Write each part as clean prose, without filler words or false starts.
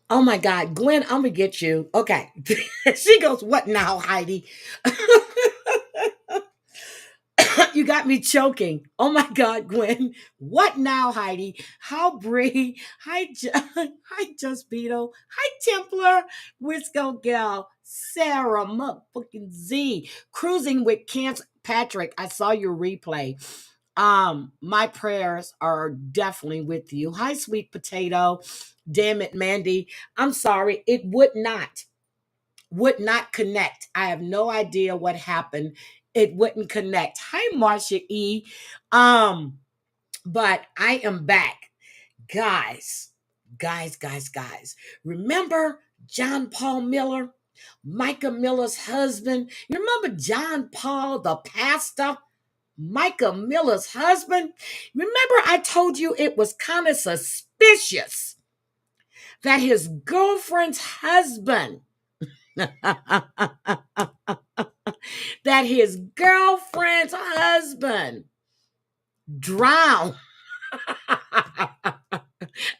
Oh my God, Gwen, I'm gonna get you. Okay. She goes, "What now, Heidi?" You got me choking. Oh my God, Gwen. What now, Heidi? How Bree? Hi, Just Beetle. Hi, Templar. Wisco Gal. Sarah, motherfucking Z. Cruising with Cancer. Patrick, I saw your replay. My prayers are definitely with you. Hi, sweet potato. Damn it, Mandy. I'm sorry. It would not connect. I have no idea what happened. It wouldn't connect. Hi, Marcia E. Um, but I am back. Guys, guys. Remember John Paul Miller? Micah Miller's husband. You remember John Paul, the pastor? Micah Miller's husband. Remember, I told you it was kind of suspicious that his girlfriend's husband, that his girlfriend's husband drowned.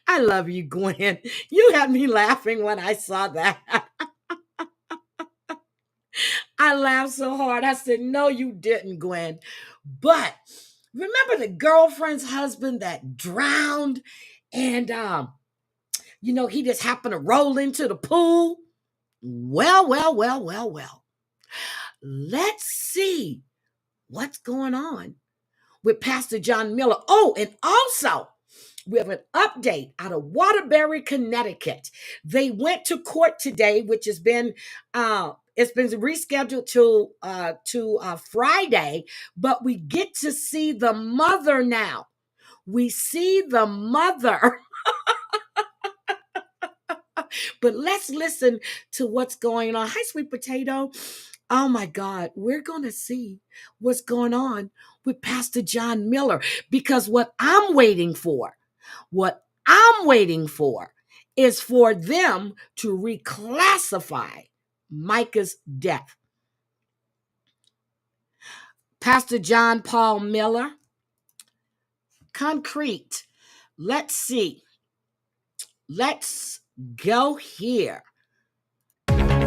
I love you, Gwen. You had me laughing when I saw that. I laughed so hard. I said, "No, you didn't, Gwen." But remember the girlfriend's husband that drowned and he just happened to roll into the pool? Well. Let's see what's going on with Pastor John Miller. Oh, and also, we have an update out of Waterbury, Connecticut. They went to court today, which has been it's been rescheduled to Friday, but we get to see the mother now. We see the mother. But let's listen to what's going on. Hi, sweet potato. Oh my God, we're going to see what's going on with Pastor John Miller, because what I'm waiting for is for them to reclassify Micah's death. Pastor John Paul Miller, concrete. Let's see. Let's go here.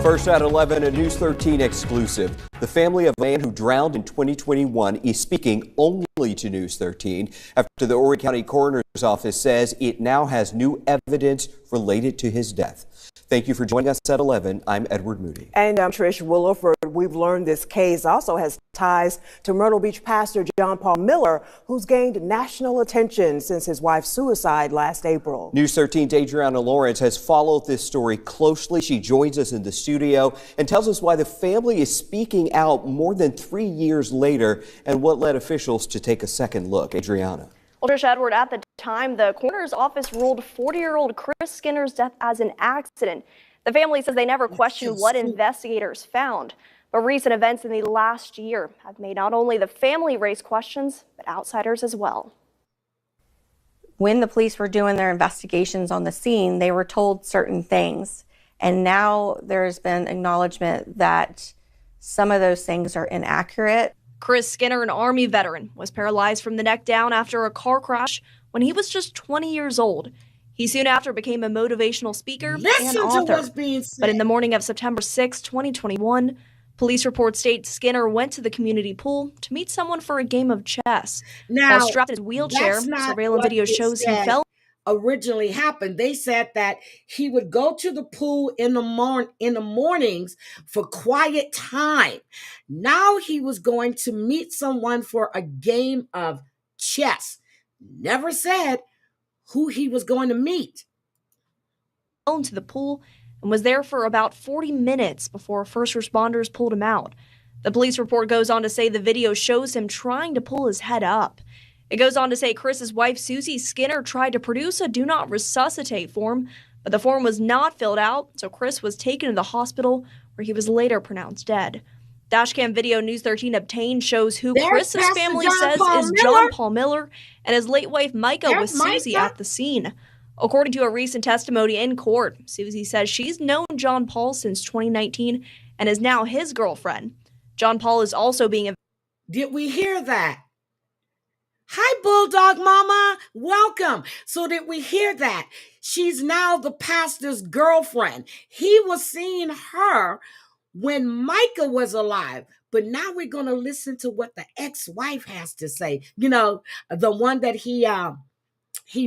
First at 11, a News 13 exclusive. The family of a man who drowned in 2021 is speaking only to News 13 after the Horry County Coroner's Office says it now has new evidence related to his death. Thank you for joining us at 11. I'm Edward Moody. And I'm Trish Williford. We've learned this case also has ties to Myrtle Beach pastor John Paul Miller, who's gained national attention since his wife's suicide last April. News 13's Adriana Lawrence has followed this story closely. She joins us in the studio and tells us why the family is speaking out more than 3 years later and what led officials to take a second look. Adriana. Well, Trish, Edward, at the time, the coroner's office ruled 40-year-old Chris Skinner's death as an accident. The family says they never questioned what investigators found. But recent events in the last year have made not only the family raise questions, but outsiders as well. When the police were doing their investigations on the scene, they were told certain things. And now there's been acknowledgement that some of those things are inaccurate. Chris Skinner, an Army veteran, was paralyzed from the neck down after a car crash when he was just 20 years old. He soon after became a motivational speaker and author. But in the morning of September 6, 2021, police reports state Skinner went to the community pool to meet someone for a game of chess. Now, while strapped in his wheelchair, surveillance video shows he fell. Originally happened. They said that he would go to the pool in the mornings for quiet time. Now he was going to meet someone for a game of chess. Never said who he was going to meet. Into the pool and was there for about 40 minutes before first responders pulled him out. The police report goes on to say the video shows him trying to pull his head up. It goes on to say Chris's wife, Susie Skinner, tried to produce a do not resuscitate form, but the form was not filled out, so Chris was taken to the hospital where he was later pronounced dead. Dashcam video News 13 obtained shows who Chris's family says is John Paul Miller and his late wife Micah with Susie at the scene. According to a recent testimony in court, Susie says she's known John Paul since 2019 and is now his girlfriend. John Paul is also being... Did we hear that? Hi, Bulldog Mama. Welcome. So did we hear that? She's now the pastor's girlfriend. He was seeing her when Micah was alive. But now we're going to listen to what the ex-wife has to say. You know, the one that he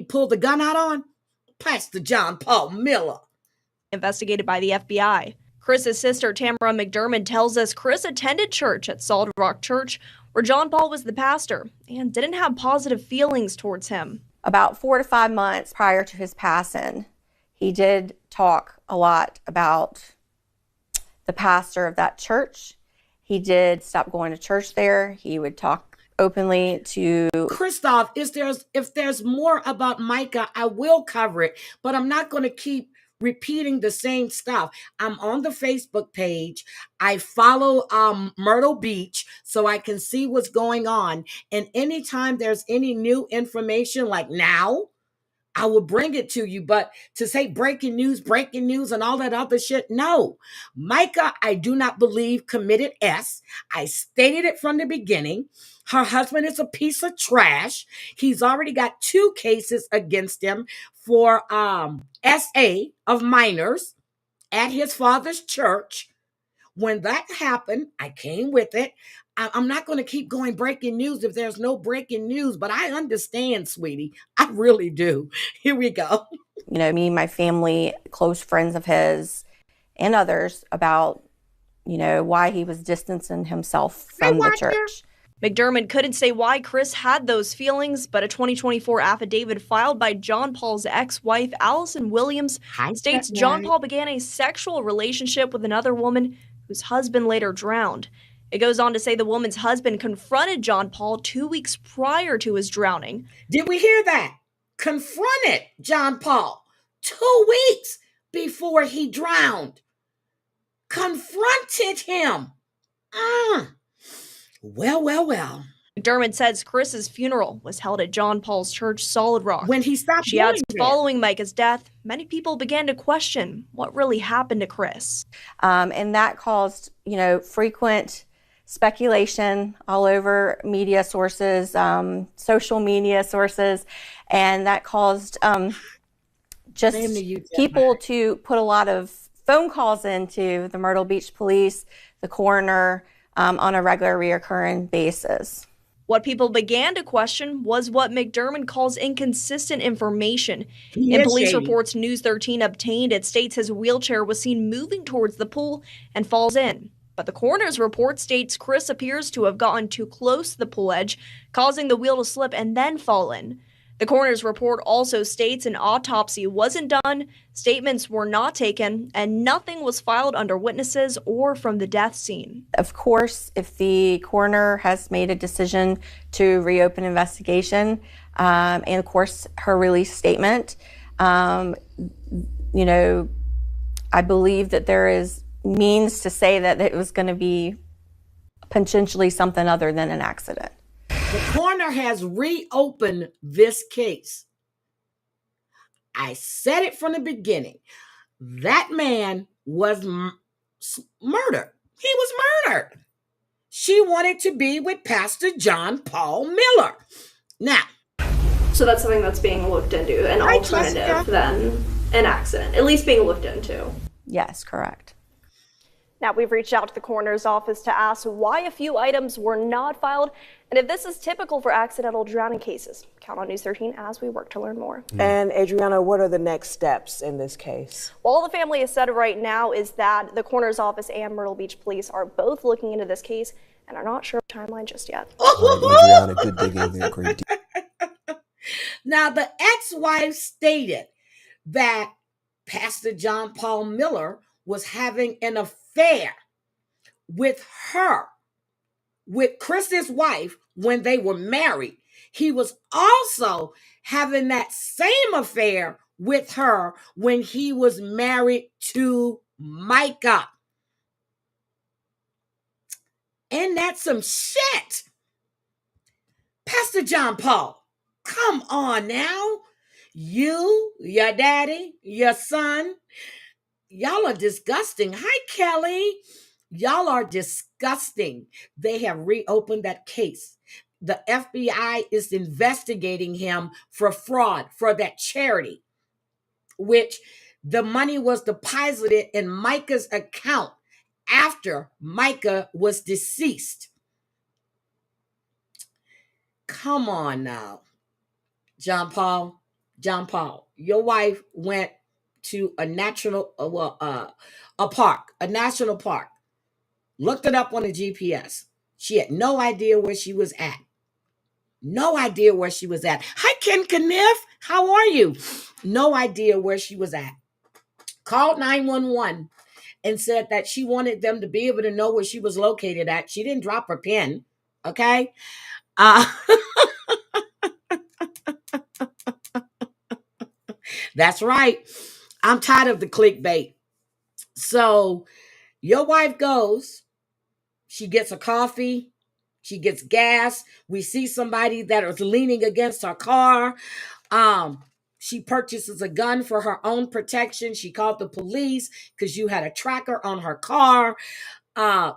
pulled the gun out on? Pastor John Paul Miller. Investigated by the FBI. Chris's sister, Tamara McDermott, tells us Chris attended church at Solid Rock Church, where John Paul was the pastor, and didn't have positive feelings towards him. About 4 to 5 months prior to his passing, he did talk a lot about the pastor of that church. He did stop going to church there. He would talk openly to Christoph. If there's more about Micah, I will cover it, but I'm not going to keep repeating the same stuff. I'm on the Facebook page. I follow Myrtle Beach so I can see what's going on. And anytime there's any new information, like now, I will bring it to you. But to say breaking news, and all that other shit, no. Micah, I do not believe committed S. I stated it from the beginning. Her husband is a piece of trash. He's already got 2 cases against him for SA of minors at his father's church. When that happened, I came with it. I'm not going to keep going breaking news if there's no breaking news, but I understand, sweetie. I really do. Here we go. you know, me, my family, close friends of his, and others about, you know, why he was distancing himself from the church. McDermott couldn't say why Chris had those feelings, but a 2024 affidavit filed by John Paul's ex-wife, Allison Williams, states John Paul began a sexual relationship with another woman whose husband later drowned. It goes on to say the woman's husband confronted John Paul 2 weeks prior to his drowning. Did we hear that? Confronted John Paul 2 weeks before he drowned. Confronted him. Well. McDermott says Chris's funeral was held at John Paul's church, Solid Rock. When he stopped She adds, following Micah's death, many people began to question what really happened to Chris. And that caused, you know, frequent speculation all over media sources, social media sources, and that caused just people to put a lot of phone calls into the Myrtle Beach police, the coroner, on a regular reoccurring basis. What people began to question was what McDermott calls inconsistent information. In police reports News 13 obtained, it states his wheelchair was seen moving towards the pool and falls in. But the coroner's report states Chris appears to have gotten too close to the pool edge, causing the wheel to slip and then fall in. The coroner's report also states an autopsy wasn't done, statements were not taken, and nothing was filed under witnesses or from the death scene. Of course, if the coroner has made a decision to reopen investigation, and of course her release statement, you know, I believe that there is means to say that it was going to be potentially something other than an accident. The coroner has reopened this case. I said it from the beginning. That man was murdered. He was murdered. She wanted to be with Pastor John Paul Miller. Now, so that's something that's being looked into, an alternative than an accident, at least being looked into. Yes, correct. Now, we've reached out to the coroner's office to ask why a few items were not filed and if this is typical for accidental drowning cases. Count on News 13 as we work to learn more. And Adriana, what are the next steps in this case? Well, all the family has said right now is that the coroner's office and Myrtle Beach Police are both looking into this case and are not sure of the timeline just yet. Adriana, good digging there, great. Now, the ex-wife stated that Pastor John Paul Miller was having an affair with her, with Chris's wife, when they were married. He was also having that same affair with her when he was married to Micah. And that's some shit. Pastor John Paul, come on now. You, your daddy, your son, y'all are disgusting. Hi, Kelly. Y'all are disgusting. They have reopened that case. the FBI is investigating him for fraud for that charity, which the money was deposited in Micah's account after Micah was deceased. Come on now, John Paul. John Paul, your wife went to a national, a park, a national park. Looked it up on the GPS. She had no idea where she was at. No idea where she was at. Hi, Ken Kniff. How are you? No idea where she was at. Called 911 and said that she wanted them to be able to know where she was located at. She didn't drop her pin. Okay. That's right. I'm tired of the clickbait. So your wife goes, she gets a coffee, she gets gas. We see somebody that is leaning against her car. She purchases a gun for her own protection. She called the police because you had a tracker on her car.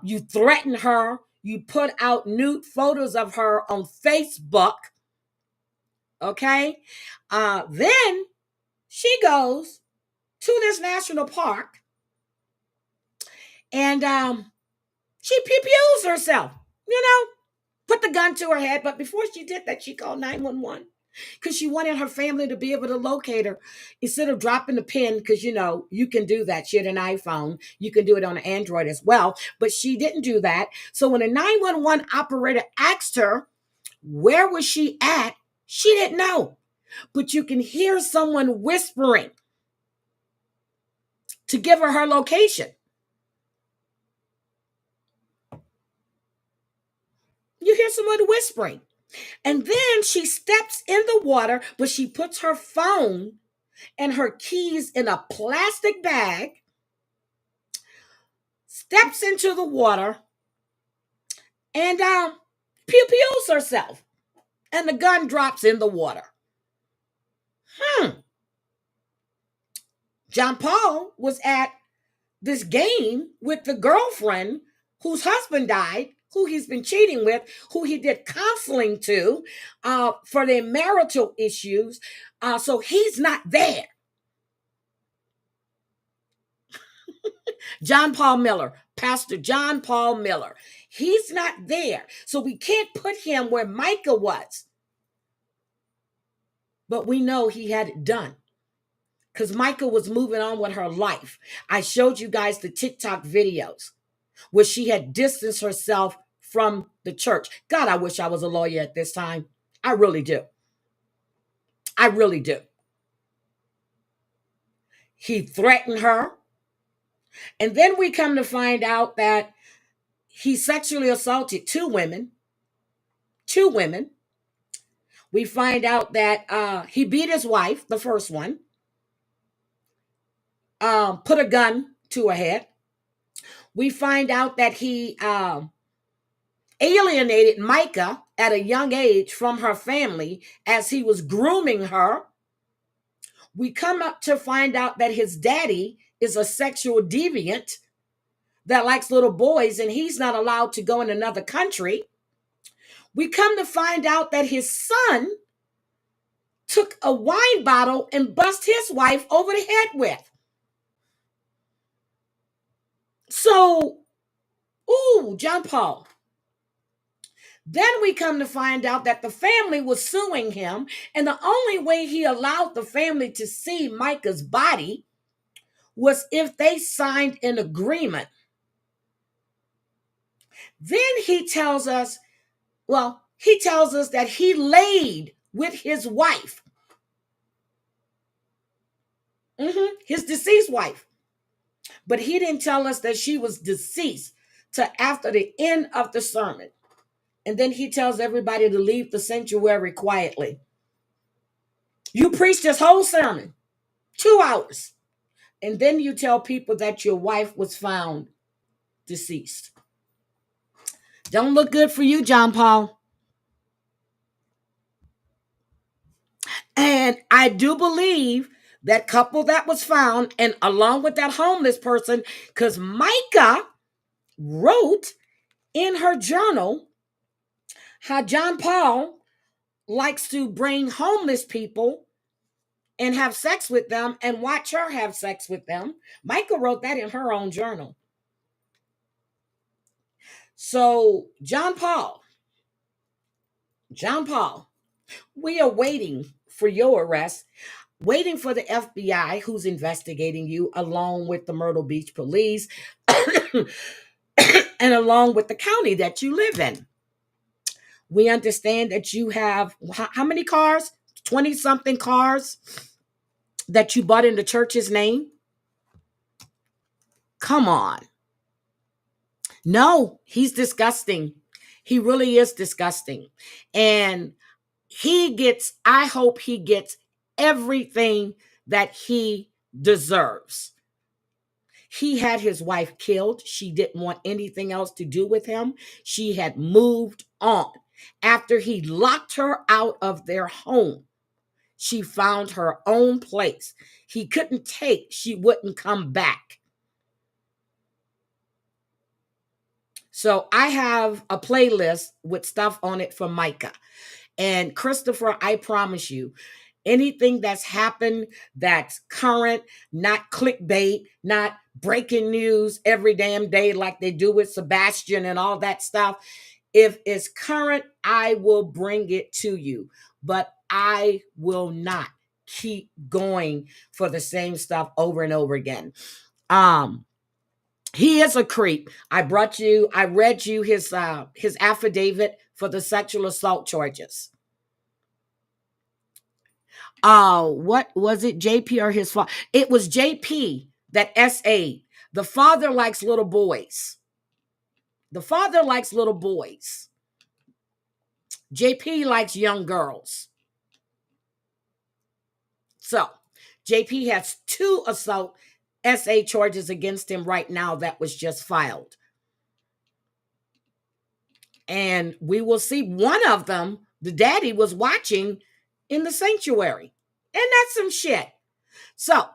You threatened her. You put out nude photos of her on Facebook. Okay. Then she goes to this national park and she pew-pews herself, put the gun to her head. But before she did that, she called 911 because she wanted her family to be able to locate her instead of dropping the pin, because, you can do that. She had an iPhone. You can do it on an Android as well. But she didn't do that. So when a 911 operator asked her, where was she at? She didn't know. But you can hear someone whispering to give her location. You hear someone whispering. And then she steps in the water, but she puts her phone and her keys in a plastic bag, steps into the water, and pew-pews herself. And the gun drops in the water. John Paul was at this game with the girlfriend whose husband died, who he's been cheating with, who he did counseling to for their marital issues. So he's not there. John Paul Miller, Pastor John Paul Miller. He's not there. So we can't put him where Micah was. But we know he had it done because Micah was moving on with her life. I showed you guys the TikTok videos where she had distanced herself from the church. God, I wish I was a lawyer at this time. I really do. I really do. He threatened her. And then we come to find out that he sexually assaulted two women. We find out that he beat his wife, the first one, put a gun to her head. We find out that he alienated Micah at a young age from her family as he was grooming her. We come up to find out that his daddy is a sexual deviant that likes little boys, and he's not allowed to go in another country. We come to find out that his son took a wine bottle and bust his wife over the head with. So, John Paul. Then we come to find out that the family was suing him, and the only way he allowed the family to see Micah's body was if they signed an agreement. Then he tells us that he laid with his wife, his deceased wife. But he didn't tell us that she was deceased till after the end of the sermon. And then he tells everybody to leave the sanctuary quietly. You preached this whole sermon, 2 hours. And then you tell people that your wife was found deceased. Don't look good for you, John Paul. And I do believe that couple that was found, and along with that homeless person, because Micah wrote in her journal how John Paul likes to bring homeless people and have sex with them and watch her have sex with them. Micah wrote that in her own journal. So, John Paul, we are waiting for your arrest, waiting for the FBI who's investigating you, along with the Myrtle Beach police and along with the county that you live in. We understand that you have how many cars? 20 something cars that you bought in the church's name? Come on. No, he's disgusting. He really is disgusting. And I hope he gets everything that he deserves. He had his wife killed. She didn't want anything else to do with him. She had moved on. After he locked her out of their home, she found her own place. He couldn't take, she wouldn't come back. So I have a playlist with stuff on it for Micah. And Christopher, I promise you, anything that's happened that's current, not clickbait, not breaking news every damn day like they do with Sebastian and all that stuff, if it's current, I will bring it to you. But I will not keep going for the same stuff over and over again. He is a creep. I read you his affidavit for the sexual assault charges. What was it, JP or his father? It was JP that SA'd. The father likes little boys. JP likes young girls. So JP has 2 assault SA charges against him right now that was just filed. And we will see one of them, the daddy was watching in the sanctuary. And that's some shit. So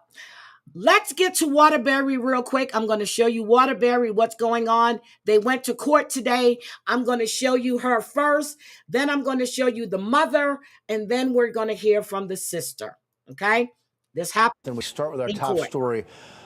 let's get to Waterbury real quick. I'm going to show you Waterbury, what's going on. They went to court today. I'm going to show you her first. Then I'm going to show you the mother. And then we're going to hear from the sister. Okay? This happened. Then we start with our top story.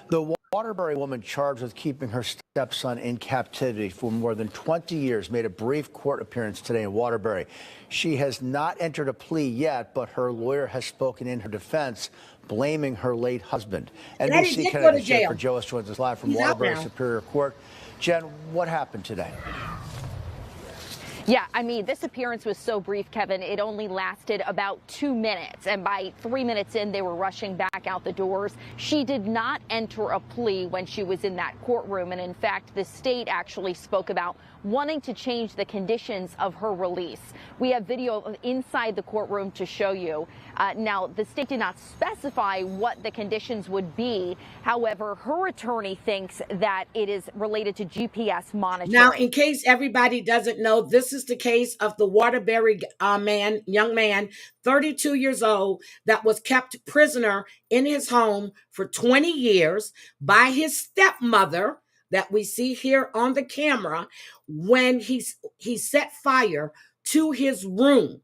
The Waterbury woman charged with keeping her stepson in captivity for more than 20 years made a brief court appearance today in Waterbury. She has not entered a plea yet, but her lawyer has spoken in her defense, blaming her late husband. NBC Canada's Jennifer Joas joins us live from Waterbury Superior Court. Jen, what happened today? Yeah, I mean, this appearance was so brief, Kevin. It only lasted about 2 minutes. And by 3 minutes in, they were rushing back out the doors. She did not enter a plea when she was in that courtroom. And in fact, the state actually spoke about wanting to change the conditions of her release. We have video of inside the courtroom to show you. Now, the state did not specify what the conditions would be. However, her attorney thinks that it is related to GPS monitoring. Now, in case everybody doesn't know, this is the case of the Waterbury young man, 32 years old, that was kept prisoner in his home for 20 years by his stepmother that we see here on the camera when he set fire to his room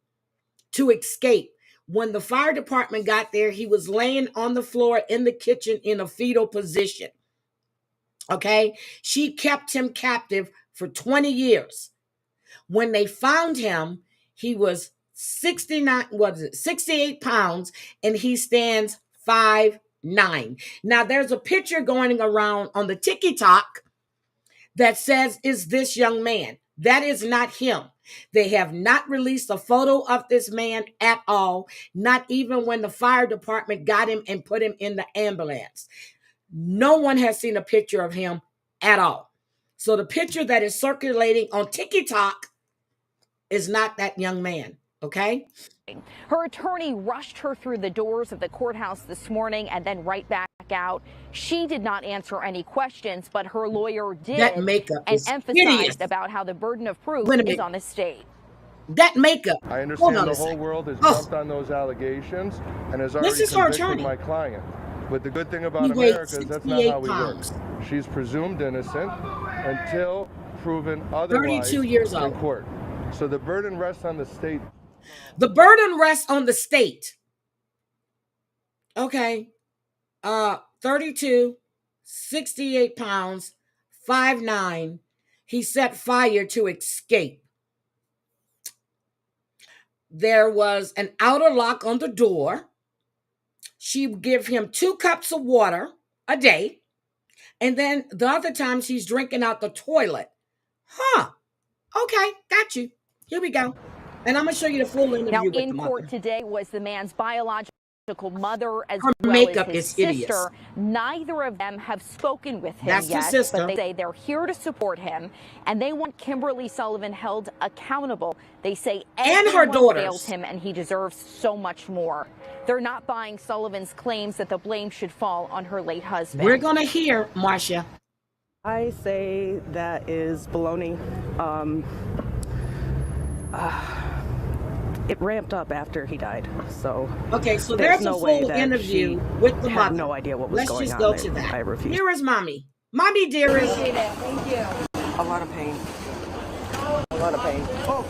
to escape. When the fire department got there, he was laying on the floor in the kitchen in a fetal position. Okay? She kept him captive for 20 years. When they found him, he was 68 pounds, and he stands 5'9". Now, there's a picture going around on the TikTok that says, "Is this young man?" That is not him. They have not released a photo of this man at all, not even when the fire department got him and put him in the ambulance. No one has seen a picture of him at all. So the picture that is circulating on TikTok is not that young man, okay? Her attorney rushed her through the doors of the courthouse this morning and then right back out. She did not answer any questions, but her lawyer did, that makeup and is emphasized hideous. About how the burden of proof is on the state. That makeup. I understand the whole world has jumped on those allegations and has already convicted my client. But the good thing about America is that's not how we work. She's presumed innocent until proven otherwise 32 years in old. court. So the burden rests on the state. The burden rests on the state. Okay. 32, 68 pounds, 5'9". He set fire to escape. There was an outer lock on the door. She would give him 2 cups of water a day. And then the other times he's drinking out the toilet. Huh. Okay, got you. Here we go. And I'm going to show you the full interview now, with the in court today was the man's biological mother as Her well makeup as his is sister. hideous. Neither of them have spoken with him That's the yet, sister. but they say they're here to support him, and they want Kimberly Sullivan held accountable. They say And her everyone failed daughters. him, and he deserves so much more. They're not buying Sullivan's claims that the blame should fall on her late husband. We're going to hear, Marcia. I say that is baloney. It ramped up after he died, so okay. So there's there's no a way full that interview with the had mother. no idea what was Let's going just on. go to that. I refuse. Here is mommy. Mommy, dearest. Thank you. A lot of pain. A lot of pain.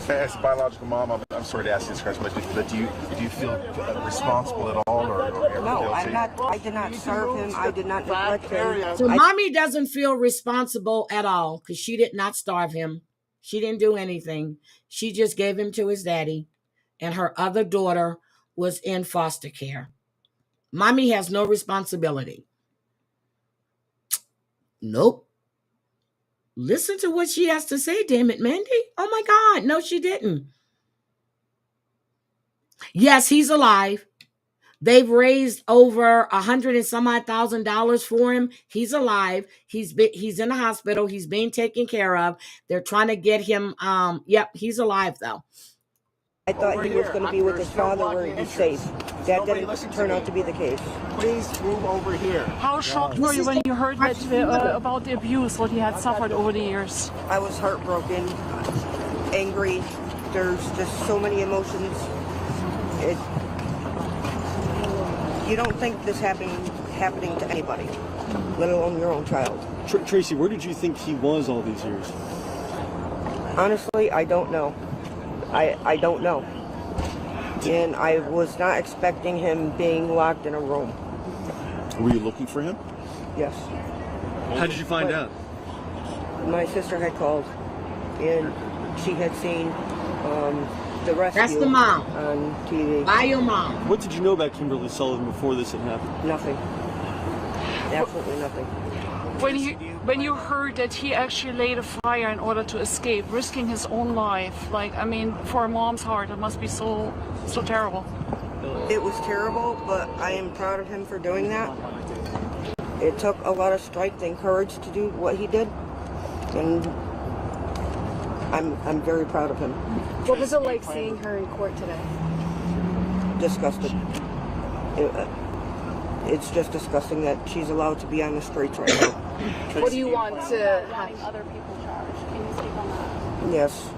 As a biological mom, I'm sorry to ask you this question, but do you feel responsible at all, or No, I'm not. I did not serve him. I did not neglect him. So mommy doesn't feel responsible at all because she did not starve him. She didn't do anything. She just gave him to his daddy, and her other daughter was in foster care. Mommy has no responsibility. Nope. Listen to what she has to say, damn it, Mandy. Oh my God. No, she didn't. Yes, he's alive. They've raised over $100 and some odd $1,000 for him. He's alive. He's in the hospital. He's being taken care of. They're trying to get him. Yep, he's alive though. I thought he was going to be with his father where he'd be safe. That didn't turn out to be the case. Please move over here. How shocked were you when you heard that, about the abuse, what he had suffered over the years? I was heartbroken, angry. There's just so many emotions. You don't think this happening to anybody, let alone your own child. Tracy, where did you think he was all these years? Honestly, I don't know. I don't know. And I was not expecting him being locked in a room. Were you looking for him? Yes. How did you find out? My sister had called, and she had seen the rescue. That's the mom on TV. By your mom. What did you know about Kimberly Sullivan before this had happened? Nothing. Absolutely nothing. When you heard that he actually laid a fire in order to escape, risking his own life, like, I mean, for a mom's heart, it must be so terrible. It was terrible, but I am proud of him for doing that. It took a lot of strength and courage to do what he did, and I'm very proud of him. What was it like seeing her in court today? Disgusted. It's just disgusting that she's allowed to be on the streets right now. What do you want to Having other people charged. Can you speak on that? Yes.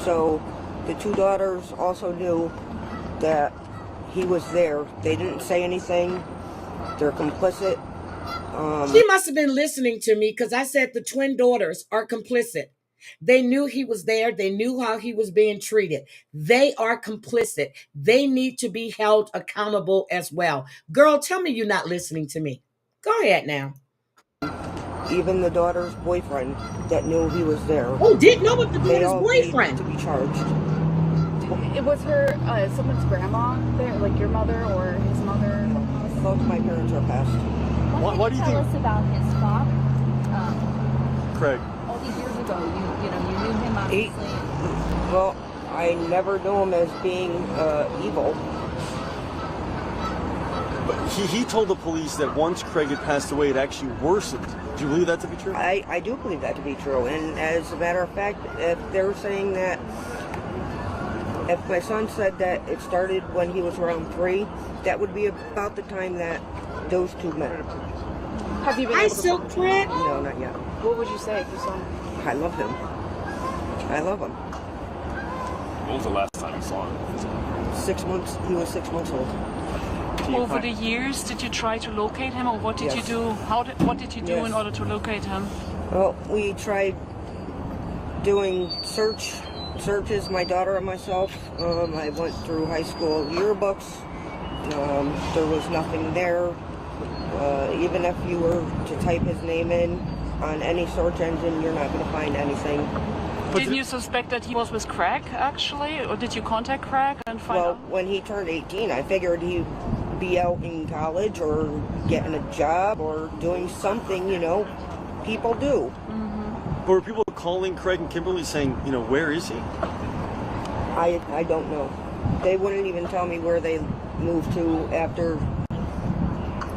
So the 2 daughters also knew that he was there. They didn't say anything. They're complicit. She must have been listening to me because I said the twin daughters are complicit. They knew he was there. They knew how he was being treated. They are complicit. They need to be held accountable as well. Girl, tell me you're not listening to me. Go ahead now. Even the daughter's boyfriend that knew he was there. Oh, didn't know about the daughter's boyfriend. To be charged. It was her, someone's grandma there, like your mother or his mother? Both my parents are passed. What do you tell us about his father? Craig. All these years ago, you knew him obviously. Well, I never knew him as being evil. But he told the police that once Craig had passed away, it actually worsened. Do you believe that to be true? I do believe that to be true. And as a matter of fact, if they're saying that, if my son said that it started when he was around 3, that would be about the time that those 2 met. Have you been able to talk to him? No, not yet. What would you say if you saw him? I love him. I love him. When was the last time you saw him? 6 months. He was 6 months old. Over the years, did you try to locate him, or what did you do? What did you do in order to locate him? Well, we tried doing search searches my daughter and myself. I went through high school yearbooks. There was nothing there. Even if you were to type his name in on any search engine, you're not going to find anything. Didn't you suspect that he was with crack, actually? Or did you contact crack and find out? Well, when he turned 18, I figured he'd be out in college or getting a job or doing something, you know, people do. But were people calling Craig and Kimberly saying, you know, where is he? I don't know. They wouldn't even tell me where they moved to after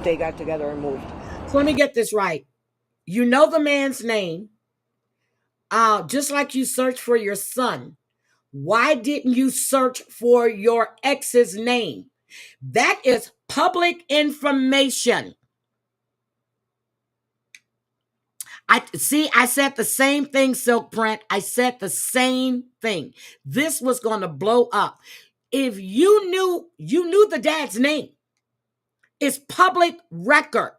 they got together and moved. So let me get this right. You know the man's name, just like you searched for your son. Why didn't you search for your ex's name? That is public information. I said the same thing, Silk Print. I said the same thing. This was going to blow up. If you knew the dad's name. It's public record.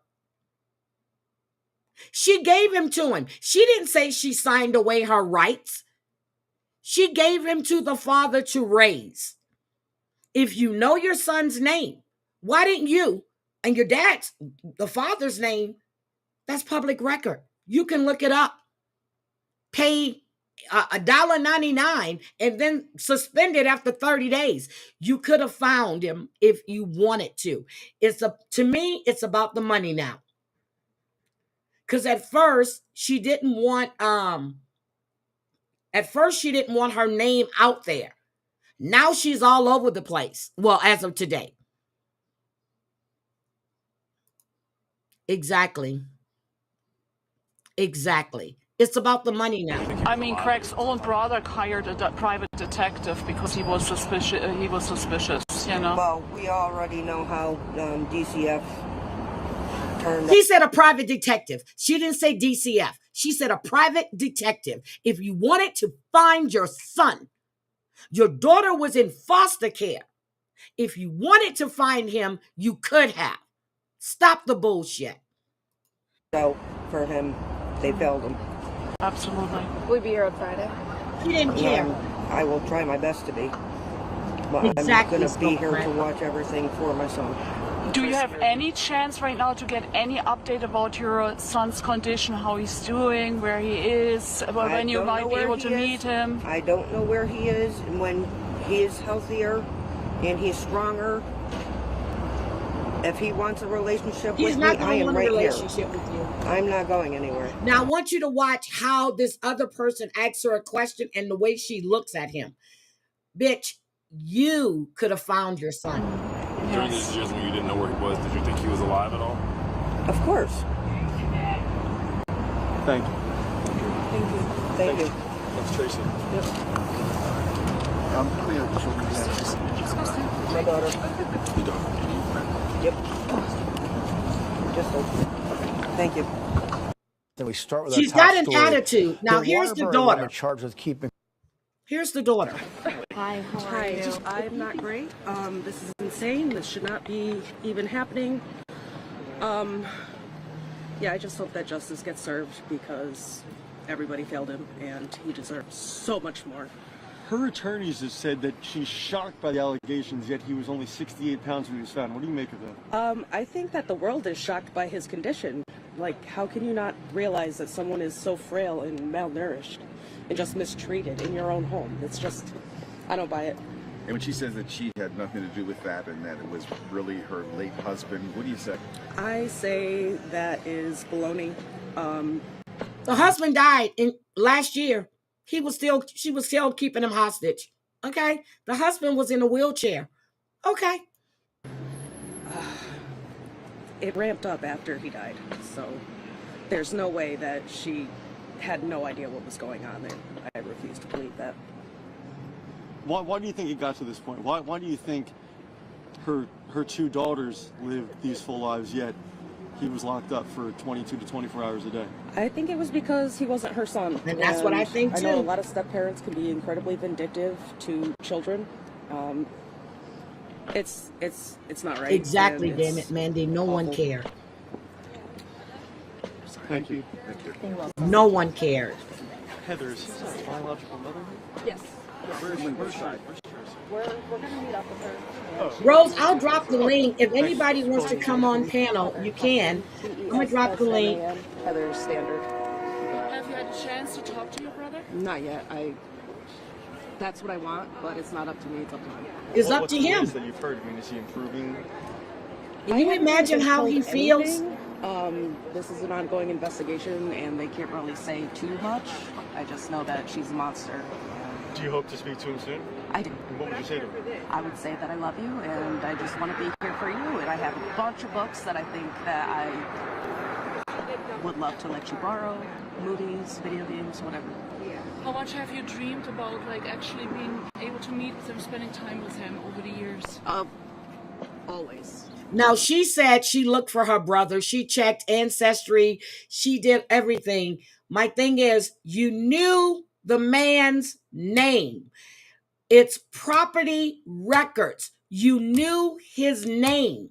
She gave him to him. She didn't say she signed away her rights. She gave him to the father to raise. If you know your son's name, why didn't you and your dad's, the father's name, that's public record. You can look it up. Pay $1.99 and then suspend it after 30 days. You could have found him if you wanted to. To me, it's about the money now. Because at first she didn't want her name out there. Now she's all over the place. Well, as of today. Exactly. It's about the money now. I mean, Craig's own brother hired a private detective because he was suspicious. You know. Well, we already know how DCF turned. He said a private detective. She didn't say DCF. She said a private detective. If you wanted to find your son, your daughter was in foster care. If you wanted to find him, you could have. Stop the bullshit. So for him, they failed him. Absolutely. Will he be here on Friday? He didn't care. I will try my best to be. But Exactly, I'm going to be here to watch everything for my son. Do you have any chance right now to get any update about your son's condition, how he's doing, where he is, when you might be able to meet him? I don't know where he is, and when he is healthier and he's stronger. If he wants a relationship with me, I am right here. With you. I'm not going anywhere. Now I want you to watch how this other person asks her a question and the way she looks at him. Bitch, you could have found your son. During these years when you didn't know where he was, did you think he was alive at all? Of course. Thank you. Thank you. That's Tracy. Yep. My daughter. Your daughter. Yep. Just thank you. Then we start with She's our top got an story. attitude. Now here's the Waterbury daughter. woman charged with keeping. Here's the daughter. Hi, how are you? I'm not great. This is insane. This should not be even happening. Yeah, I just hope that justice gets served because everybody failed him and he deserves so much more. Her attorneys have said that she's shocked by the allegations, yet he was only 68 pounds when he was found. What do you make of that? I think that the world is shocked by his condition. Like, how can you not realize that someone is so frail and malnourished and just mistreated in your own home? It's just, I don't buy it. And when she says that she had nothing to do with that and that it was really her late husband, what do you say? I say that is baloney. The husband died last year. She was still keeping him hostage. Okay. The husband was in a wheelchair. Okay. It ramped up after he died. So there's no way that she had no idea what was going on there. I refuse to believe that. Why do you think it got to this point? Why do you think her two daughters lived these full lives, yet he was locked up for 22 to 24 hours a day? I think it was because he wasn't her son. And that's what I think, too. I know a lot of step-parents can be incredibly vindictive to children. It's not right. Exactly, damn it, Mandy. No one cared. Thank you. No one cared. Heather's biological mother? Yes. Where's side? We're gonna meet up with her. Rose, I'll drop the link. If anybody wants to come on panel, you can. I'm gonna drop the link. Heather Standard. Have you had a chance to talk to your brother? Not yet. That's what I want, but it's not up to me. It's up to him. It's up to him. That you've heard. I mean, is he improving? Can you imagine how he feels? This is an ongoing investigation, and they can't really say too much. I just know that she's a monster. Do you hope to speak to him soon? I do. And what would you say to him? I would say that I love you, and I just want to be here for you. And I have a bunch of books that I think that I would love to let you borrow, movies, video games, whatever. How much have you dreamed about, like, actually being able to meet with him, spending time with him over the years? Always. Now, she said she looked for her brother. She checked Ancestry. She did everything. My thing is, you knew the man's name. It's property records. You knew his name.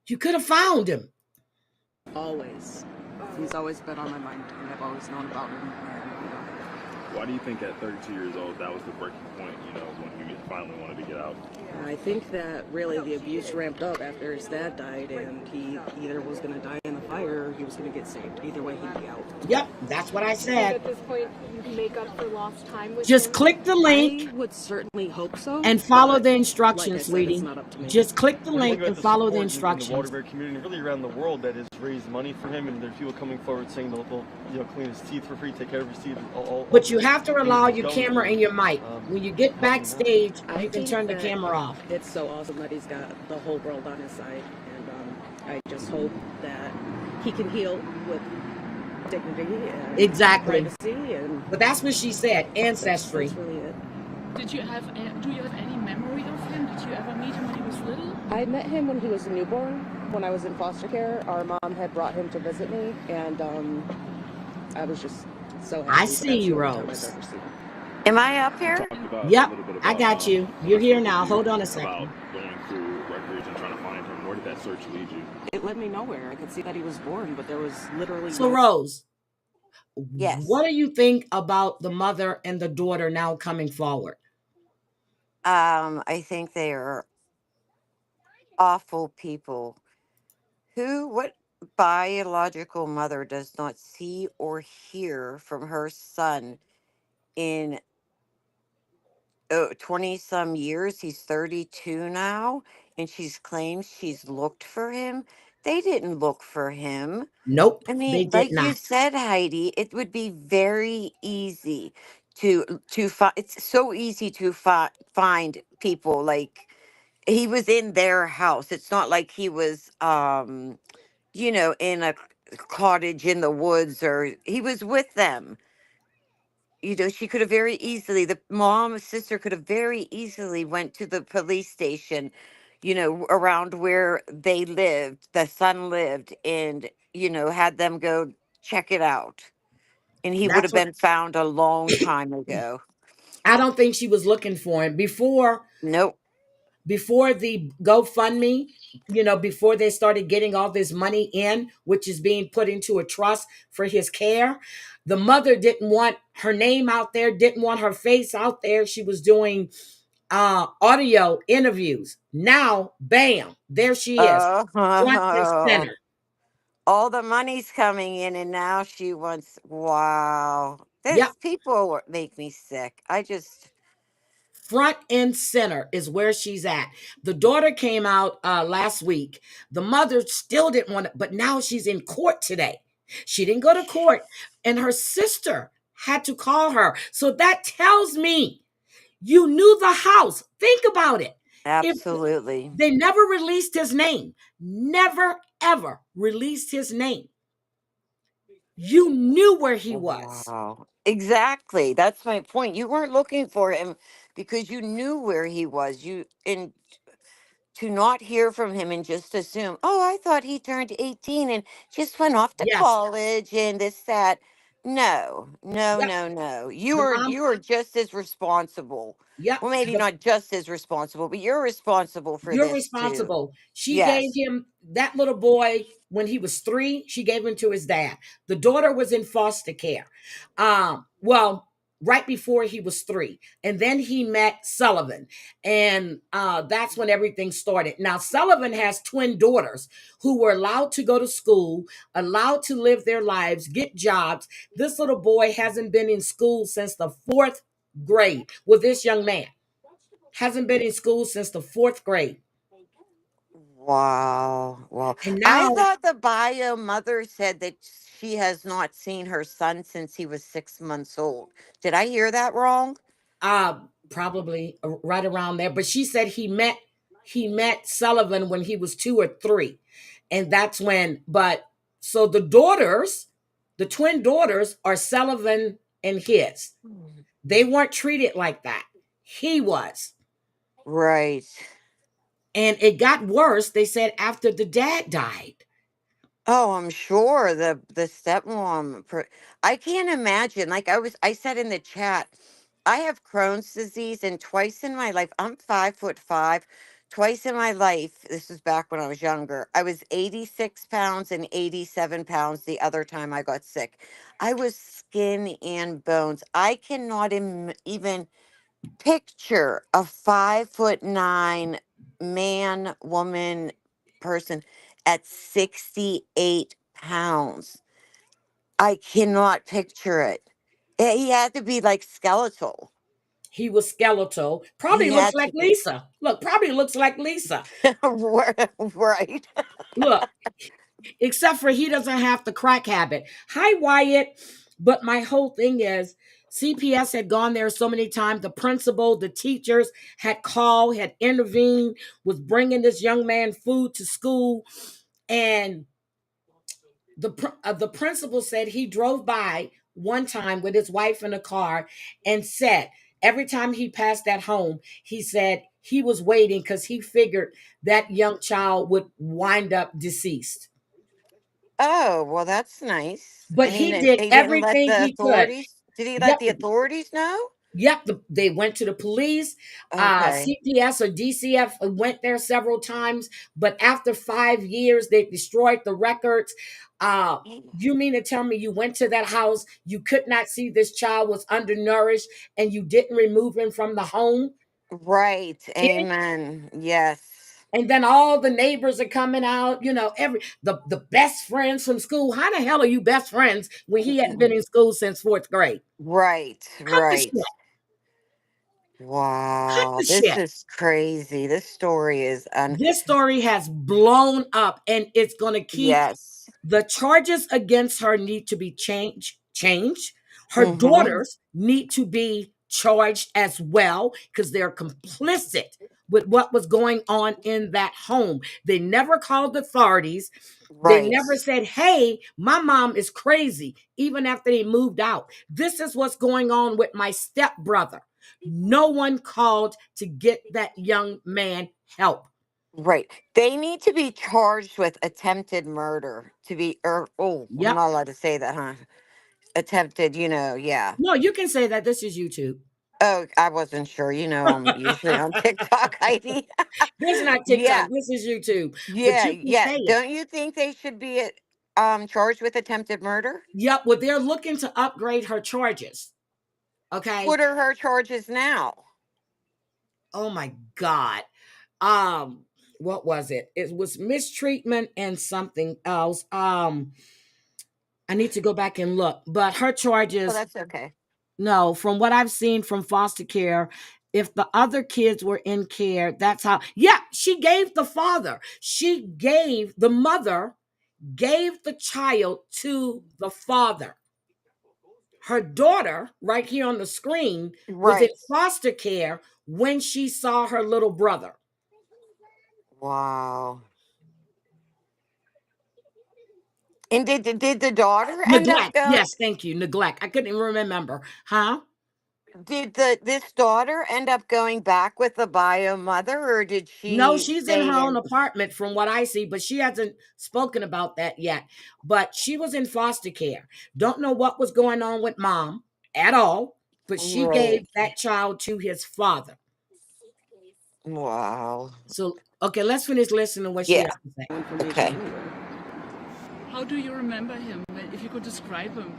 You could have found him. Always. He's always been on my mind, and I've always known about him. Why do you think at 32 years old that was the breaking point, when you finally wanted to get out? I think that really the abuse ramped up after his dad died, and he either was going to die in the fire or he was going to get saved. Either way, he'd be out. Yep, that's what I said. At this point, you can make up for lost time with Just him? click the link. I would certainly hope so. And follow the like I instructions, said, sweetie. it's not up to me. Just click the What do you link think about and the follow the support in instructions. the Waterbury community, really around the world, that has raised money for him, and there are people coming forward saying they'll clean his teeth for free, take care of his teeth. But you have to allow he's your going camera through. and your mic. When you get backstage, I you can think turn the that camera off. It's so awesome that he's got the whole world on his side, and I just hope that he can heal with dignity and Exactly. privacy. And But that's what she said, Ancestry. That's really it. Do you have any memory of him? Did you ever meet him when he was little? I met him when he was a newborn. When I was in foster care, our mom had brought him to visit me, and I was just so happy. I see you, Rose. Am I up here? Yep, I got you. You're here now. Hold on a second. About going through records and trying to find him. Where did that search lead you? It led me nowhere. I could see that he was born, but there was literally So, no... Rose, Yes. what do you think about the mother and the daughter now coming forward? I think they are awful people. What biological mother does not see or hear from her son in 20 some years? He's 32 now, and she's claimed she's looked for him. They didn't look for him. Nope, I they mean, did like you not. said, Heidi, it would be very easy to find. It's so easy to find people. Like, he was in their house. It's not like he was in a cottage in the woods, or he was with them. She could have very easily, the sister could have very easily went to the police station, around where they lived, the son lived, and, had them go check it out. And he would That's have what been found a long time ago. I don't think she was looking for him Nope. before the GoFundMe, before they started getting all this money in, which is being put into a trust for his care. The mother didn't want her name out there, didn't want her face out there. She was doing audio interviews. Now, bam, there she is, front and Oh, center. all the money's coming in, and now she wants, wow. Yep, This people make me sick. front and center is where she's at. The daughter came out last week. The mother still didn't want it, but now she's in court today. She didn't go to court, and her sister had to call her. So that tells me you knew the house. Think about it. If Absolutely. they never released his name, never ever released his name, you knew where he was. Wow. Exactly. That's my point. You weren't looking for him because you knew where he was. And to not hear from him and just assume, oh, I thought he turned 18 and just went off to Yes. college and this, that. No, no, Yep. no, no. The mom. You are just as responsible. Yep. Well, maybe not just as responsible, but you're responsible for You're this too. responsible. She gave Yes. him that little boy when he was 3. She gave him to his dad. The daughter was in foster care. Well, right before he was 3. And then he met Sullivan. And that's when everything started. Now, Sullivan has twin daughters who were allowed to go to school, allowed to live their lives, get jobs. This little boy hasn't been in school since the 4th grade. Well, this young man hasn't been in school since the 4th grade. Wow. Well, And I now, thought the bio mother said that she has not seen her son since he was 6 months old. Did I hear that wrong? probably right around there. But she said he met Sullivan when he was 2 or 3. And that's when, but so the twin daughters are Sullivan and his. They weren't treated like that. He was. Right. And it got worse, they said, after the dad died. Oh, I'm sure the stepmom. I can't imagine. Like I said in the chat, I have Crohn's disease, and twice in my life, I'm 5'5". Twice in my life, this was back when I was younger, I was 86 pounds and 87 pounds the other time I got sick. I was skin and bones. I cannot even picture a 5'9" man, woman, person at 68 pounds. I cannot picture it. He had to be like skeletal. He was skeletal. Probably He looks had like to be. Lisa. Look, probably looks like Lisa. Right. Look, except for he doesn't have the crack habit. Hi, Wyatt. But my whole thing is CPS had gone there so many times. The principal, the teachers had called, had intervened, was bringing this young man food to school. And the principal said he drove by one time with his wife in a car and said every time he passed that home, he said he was waiting because he figured that young child would wind up deceased. Oh, well, that's nice. But And he he didn't, did he didn't let everything the he could. authorities. Did he let Yep. the authorities know? Yep. They went to the police. Okay. CPS or DCF went there several times. But after 5 years, they destroyed the records. You mean to tell me you went to that house, you could not see this child was undernourished, and you didn't remove him from the home? Right. Amen. Yes. And then all the neighbors are coming out, every the best friends from school. How the hell are you best friends when he hadn't been in school since 4th grade? Right. Cut the Right. shit. Cut Wow. the This shit. is crazy. This story is This story has blown up, and it's going to keep yes. the charges against her need to be changed. Her Mm-hmm. daughters need to be charged as well because they're complicit with what was going on in that home. They never called authorities. They Right. never said, hey, my mom is crazy, even after they moved out. This is what's going on with my stepbrother. No one called to get that young man help. Right. They need to be charged with attempted murder to be, I'm Yep. not allowed to say that, huh? Attempted, yeah. No, you can say that. This is YouTube. Oh, I wasn't sure. I'm usually on TikTok, Heidi. This is not TikTok. Yeah. This is YouTube. But Yeah. you can Yeah. say it. Don't you think they should be charged with attempted murder? Yep. Well, they're looking to upgrade her charges. Okay. What are her charges now? Oh my God. What was it? It was mistreatment and something else. I need to go back and look. But her Oh, charges, that's okay. no, from what I've seen from foster care, if the other kids were in care, that's how, yeah, she gave the father, the mother gave the child to the father. Her daughter, right here on the screen, was in Right. foster care when she saw her little brother. Wow. And did the daughter end up Neglect. going? Yes, thank you. Neglect. I couldn't even remember. Huh? Did this daughter end up going back with the bio mother, or did No, she she's in her stay own in? apartment from what I see, but she hasn't spoken about that yet. But she was in foster care. Don't know what was going on with mom at all, but she Right. gave that child to his father. Wow. So, okay, let's finish listening to what she Yeah. has to say. Okay. How do you remember him? If you could describe him.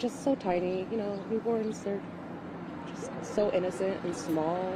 just so tiny. You know, newborns, they're just so innocent and small.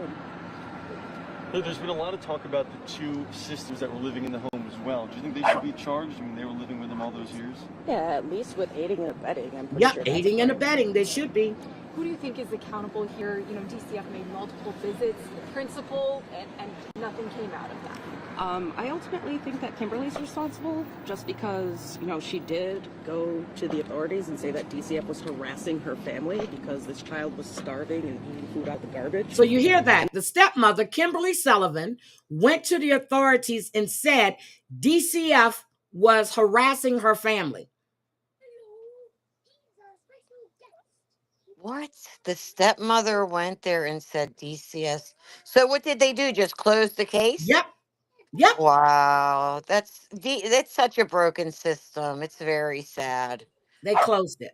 There's been a lot of talk about the two sisters that were living in the home as well. Do you think they should be charged? I mean, they were living with him all those years. Yeah, at least with aiding and abetting, I'm pretty Yep, sure that's aiding and fine. abetting. They should be. Who do you think is accountable here? You know, DCF made multiple visits, the principal, and nothing came out of that. I ultimately think that Kimberly's responsible just because, you know, she did go to the authorities and say that DCF was harassing her family because this child was starving and eating food out the garbage. So you hear that. The stepmother, Kimberly Sullivan, went to the authorities and said DCF was harassing her family. What? The stepmother went there and said DCS. So what did they do? Just close the case? Yep. Yep. Wow. That's such a broken system. It's very sad. They closed it.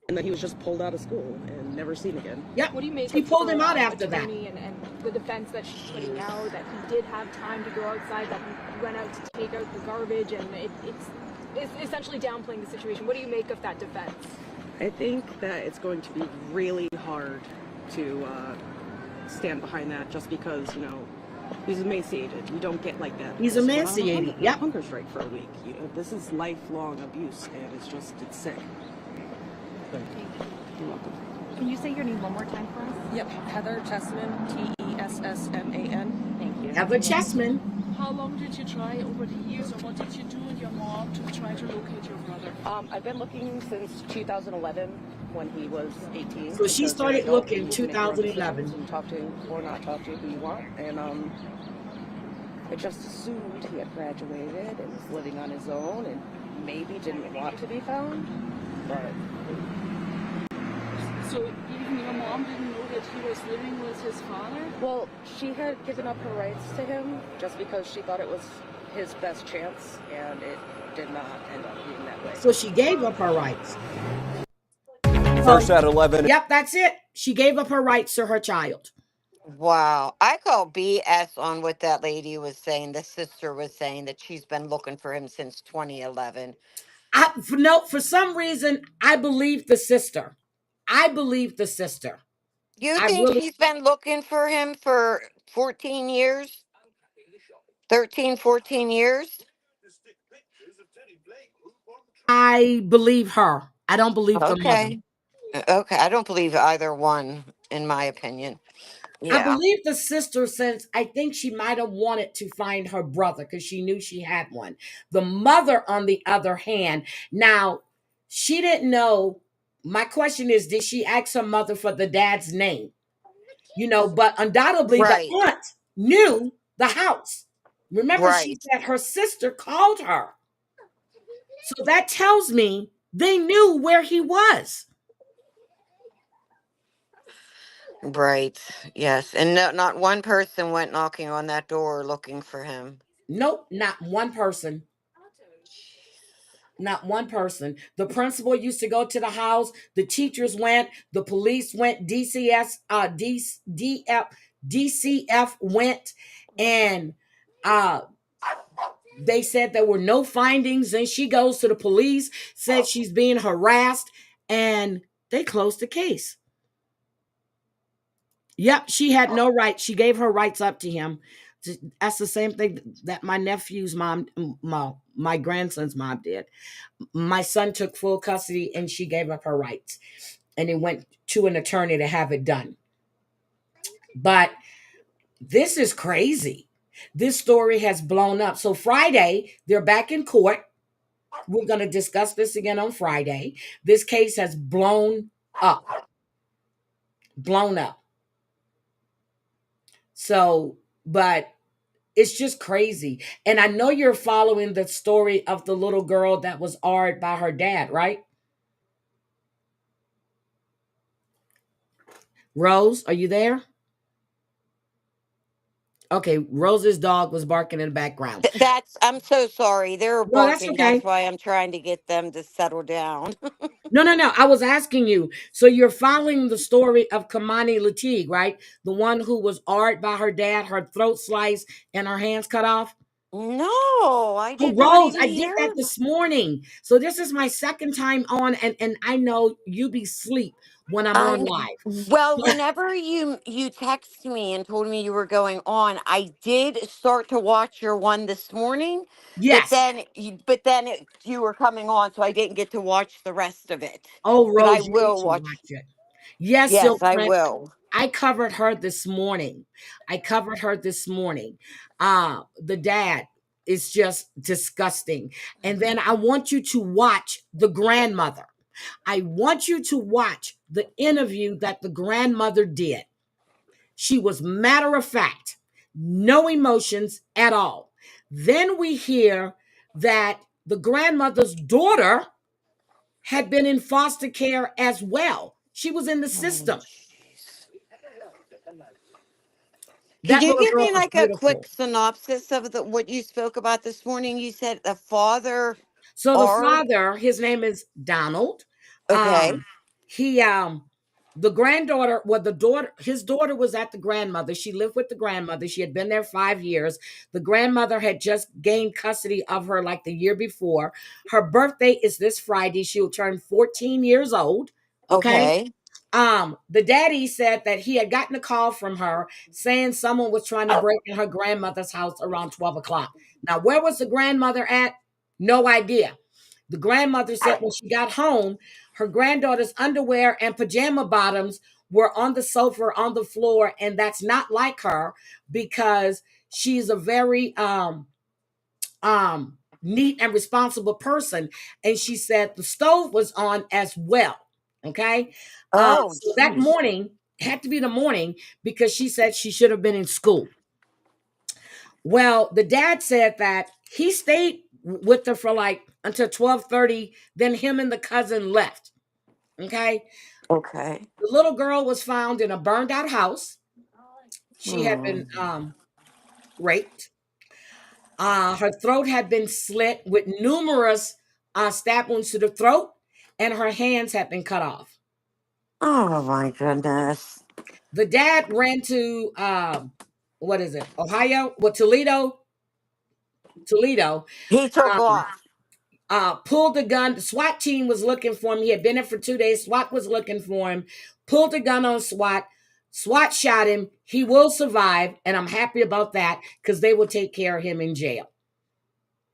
And then he was just pulled out of school and never seen again. Yep. What do you make She of pulled her him out after that. attorney and the defense that she's putting out, that he did have time to go outside, that he went out to take out the garbage, and it's essentially downplaying the situation. What do you make of that defense? I think that it's going to be really hard to stand behind that just because, you know, he's emaciated. You don't get like that. He's emaciated. Yep. Hunger strike for a week. You know, this is lifelong abuse, and it's sick. You're welcome. Can you say your name one more time for us? Yep, Heather Chessman, Tessman. Thank you. Heather Chessman. How long did you try over the years, or what did you do with your mom to try to locate your brother? I've been looking since 2011 when he was 18. So she started looking in 2011. And talk to or not talk to who you want. And I just assumed he had graduated and was living on his own and maybe didn't want to be found. But So even your mom didn't know that he was living with his father? well, she had given up her rights to him just because she thought it was his best chance, and it did not end up being that way. So she gave up her rights. First at 11. Yep, that's it. She gave up her rights to her child. Wow. I call BS on what that lady was saying. The sister was saying that she's been looking for him since 2011. For some reason, I believe the sister. You think she's been looking for him for 14 years? 13, 14 years? I believe her. I don't believe the mother. Okay. I don't believe either one, in my opinion. Yeah. I believe the sister, since I think she might have wanted to find her brother because she knew she had one. The mother, on the other hand, now she didn't know. My question is, did she ask her mother for the dad's name? You know, but undoubtedly the aunt knew the house. Remember, she said her sister called her. So that tells me they knew where he was. Right. Yes. And not one person went knocking on that door looking for him. Nope, not one person. Not one person. The principal used to go to the house. The teachers went. The police went. DCF went, and they said there were no findings. And she goes to the police, said she's being harassed, and they closed the case. Yep, she had no right. She gave her rights up to him. That's the same thing that my nephew's mom, my grandson's mom did. My son took full custody and she gave up her rights. And it went to an attorney to have it done. But this is crazy. This story has blown up. So Friday, they're back in court. We're going to discuss this again on Friday. This case has blown up. Blown up. So, but it's just crazy. And I know you're following the story of the little girl that was AR'd by her dad, right? Rose, are you there? Okay, Rose's dog was barking in the background. I'm so sorry. They're barking. That's okay. That's why I'm trying to get them to settle down. No. I was asking you. So you're following the story of Kamani Lateague, right? The one who was AR'd by her dad, her throat sliced and her hands cut off? No, I Oh, did not Rose, even I did that hear. this morning. So this is my second time on, and I know you be sleep when I'm on I live. well, whenever you texted me and told me you were going on, I did start to watch your one this morning, but Yes. then you were coming on, so I didn't get to watch the rest of it. Oh, But I Rose, you need will to watch. watch it. Yes, Yes, I Silkprint. will. I covered her this morning. I covered her this morning. The dad is just disgusting. And then I want you to watch the grandmother. I want you to watch the interview that the grandmother did. She was matter of fact, no emotions at all. Then we hear that the grandmother's daughter had been in foster care as well. She was in the Oh, system. could That you little give girl me was like a quick beautiful. synopsis of what you spoke about this morning? You said the father So the or father, his name is Donald. okay, Um, he the granddaughter, well, the daughter, his daughter was at the grandmother. She lived with the grandmother. She had been there 5 years. The grandmother had just gained custody of her like the year before. Her birthday is this Friday. She'll turn 14 years old. Okay. okay, The daddy said that he had gotten a call from her saying someone was trying to break in her grandmother's house around 12 o'clock. Now, where was the grandmother at? No idea. The grandmother said when she got home, her granddaughter's underwear and pajama bottoms were on the sofa on the floor, and that's not like her because she's a very neat and responsible person. And she said the stove was on as well. Okay. oh, So that jeez, morning had to be the morning because she said she should have been in school. Well, the dad said that he stayed with her for like until 12:30. Then him and the cousin left. Okay. okay. The little girl was found in a burned out house. She had Hmm. been raped. Her throat had been slit with numerous stab wounds to the throat, and her hands had been cut off. Oh my goodness. The dad ran to what is it, Ohio? Well, Toledo, Toledo. He took Um, off. pulled the gun. The SWAT team was looking for him. He had been there for 2 days. SWAT was looking for him. Pulled the gun on SWAT. SWAT shot him. He will survive, and I'm happy about that because they will take care of him in jail.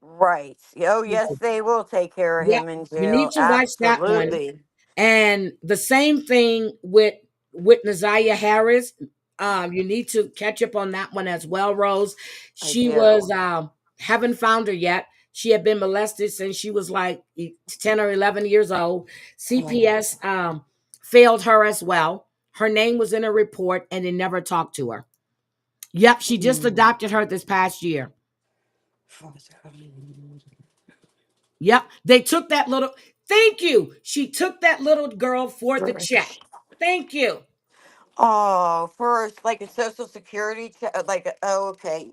Right. Oh, yes, they will take care of Yep, him in you need jail. to watch that one. Absolutely. And the same thing with Naziah Harris. You need to catch up on that one as well, Rose. I She was do. haven't found her yet. She had been molested since she was like 10 or 11 years old. Oh. CPS failed her as well. Her name was in a report and they never talked to her. Yep, she just Hmm. adopted her this past year. Yep, they took that little. Thank you. She took that little girl for the check. Thank you. Oh, for like a social security check, oh, okay.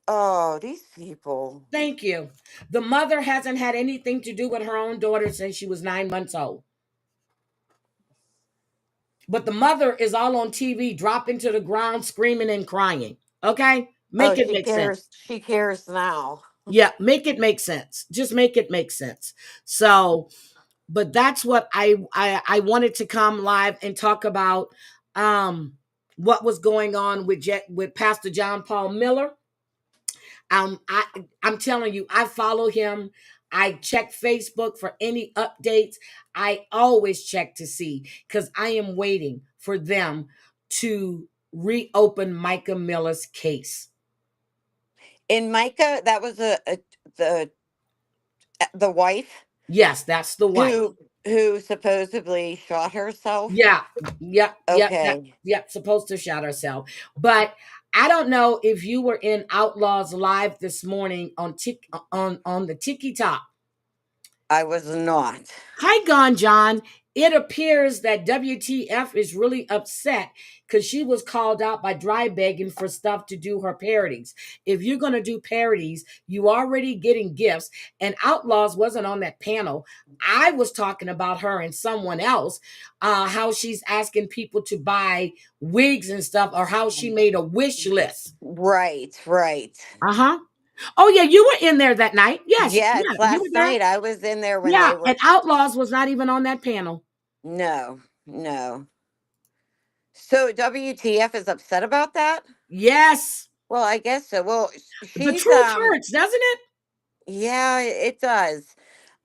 Oh, these people. Thank you. The mother hasn't had anything to do with her own daughter since she was 9 months old. But the mother is all on TV, dropping to the ground, screaming and crying. Okay? Oh, Make it make sense. she cares now. Yeah, make it make sense. Just make it make sense. So, but that's what I wanted to come live and talk about what was going on with Pastor John Paul Miller. I'm telling you, I follow him. I check Facebook for any updates. I always check to see because I am waiting for them to reopen Micah Miller's case. In Micah, that was the wife Yes, that's the wife. who supposedly shot herself. Yeah, Okay. supposed to shout herself. But I don't know if you were in Outlaws Live this morning on the TikTok. I was not. Hi, Gone John. It appears that WTF is really upset because she was called out by Dry Begging for stuff to do her parodies. If you're going to do parodies, you already getting gifts. And Outlaws wasn't on that panel. I was talking about her and someone else, how she's asking people to buy wigs and stuff, or how she made a wish list. Right, right. Uh huh. Oh yeah, you were in there that night. Yes, Yes, yeah, you were last there. night I was in there when Yeah, they were. and Outlaws was not even on that panel. No, no. So WTF is upset about that? Yes. Well, I guess so. Well, The she's truth hurts, doesn't it? yeah, it does.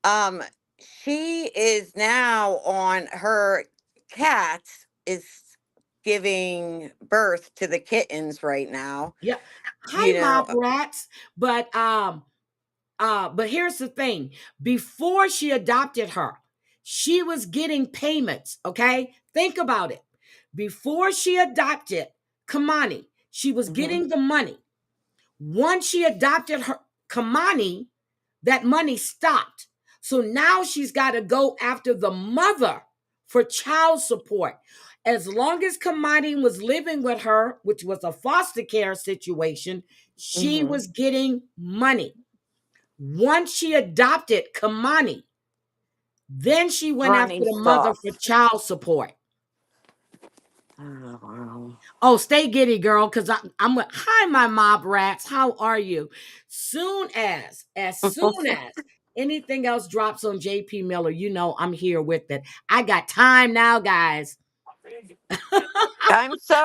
Um, she is now on her cat is giving birth to the kittens right now. Yeah. You Hi, know, Mob Rats. But here's the thing. Before she adopted her, she was getting payments. Okay. Think about it. Before she adopted Kamani, she was mhm, getting the money. Once she adopted her Kamani, that money stopped. So now she's got to go after the mother for child support. As long as Kamani was living with her, which was a foster care situation, she mhm. was getting money. Once she adopted Kamani, then she went after Money the mother for stops. child support. Oh, wow. Oh, stay giddy, girl, because I'm hi, my mob rats. How are you? As soon as anything else drops on JP Miller, you know I'm here with it. I got time now, guys.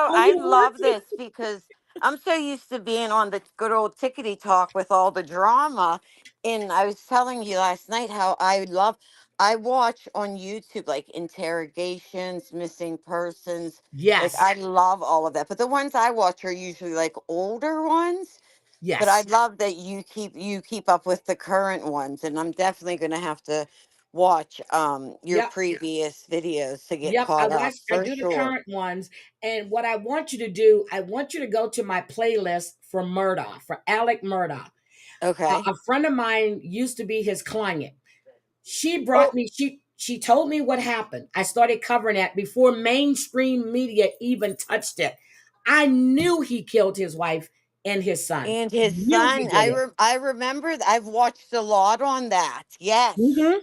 Are I you love working? this because I'm so used to being on the good old tickety talk with all the drama. And I was telling you last night how I watch on YouTube like interrogations, missing persons. Like Yes. I love all of that. But the ones I watch are usually like older ones. But I Yes. love that you keep up with the current ones. And I'm definitely gonna have to watch your Yep. previous videos to get Yep. caught up I for do the sure. current ones. And what I want you to do, I want you to go to my playlist for Murdoch, for Alec Murdoch. Okay. A friend of mine used to be his client. She brought Oh, me, she told me what happened. I started covering that before mainstream media even touched it. I knew he killed his wife and his son. and his Knew he son, did it. I remember. I've watched a lot on that. Yes, Mm-hmm.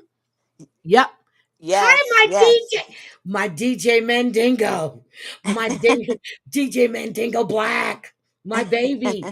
Yep. Hi, yes, yes. My DJ Mandingo, DJ Mandingo Black, my baby.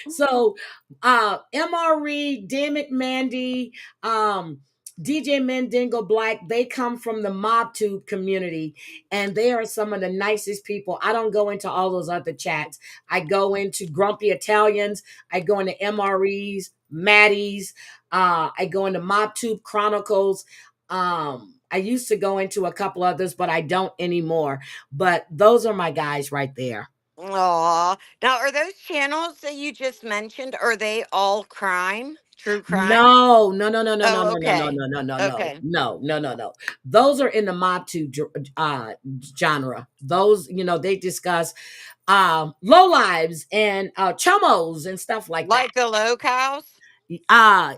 So MRE, Damn It Mandy, um, DJ Mandingo Black, they come from the MobTube community, and they are some of the nicest people. I don't go into all those other chats. I go into Grumpy Italians, I go into MREs, Maddies, I go into MobTube Chronicles. I used to go into a couple others, but I don't anymore. But those are my guys right there. Aw. Now, are those channels that you just mentioned? Are they all crime? True crime? No, no, no, no, no, no, Oh, no, no, no, okay, no, no, no, no, okay. no, no, no, no. Those are in the mob two genre. Those, they discuss low lives and chummos and stuff like that. Like the low cows?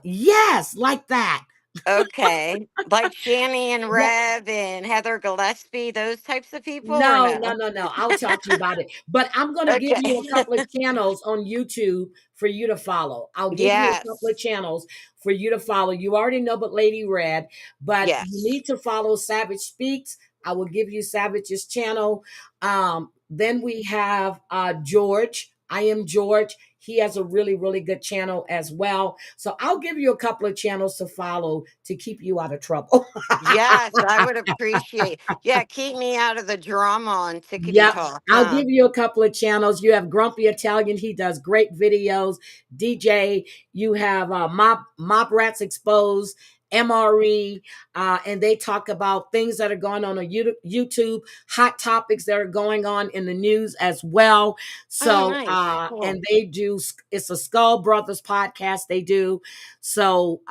Yes, like that. Okay, like Shanny and Yeah. Rev and Heather Gillespie, those types of people, or No, no, no? no, no. I'll talk to you about it. But I'm going to give Okay. you a couple of channels on YouTube for you to follow. I'll give you a couple of Yes, channels for you to follow. You already know but Lady Red, but you yes. need to follow Savage Speaks. I will give you Savage's channel. Then we have George. I am George. He has a really, really good channel as well. So I'll give you a couple of channels to follow to keep you out of trouble. Yes, I would appreciate. Yeah, keep me out of the drama on Tickety Yep. Talk, I'll huh? give you a couple of channels. You have Grumpy Italian. He does great videos. DJ. You have Mob Rats Exposed, MRE, and they talk about things that are going on YouTube, hot topics that are going on in the news as well. Oh, So, nice. Cool. and they do, it's a Skull Brothers podcast they do. So,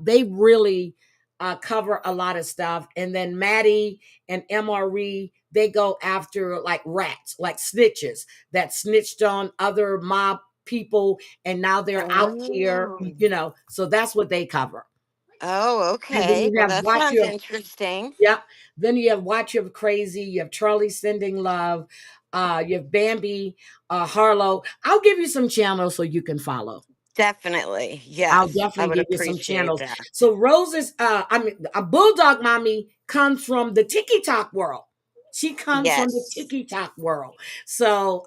they really cover a lot of stuff. And then Maddie and MRE, they go after like rats, like snitches that snitched on other mob people and now they're out here, Oh, so that's what they cover. oh, And then okay. you Well, have that Watch sounds Your, interesting. yep. Then you have Watch Your Crazy, you have Charlie Sending Love, you have Bambi, Harlow. I'll give you some channels so you can follow. Definitely. I'll Yes, I definitely would give you some appreciate channels. that. So Rose's, a Bulldog Mommy comes from the TikTok world. She comes from the Yes. TikTok world. So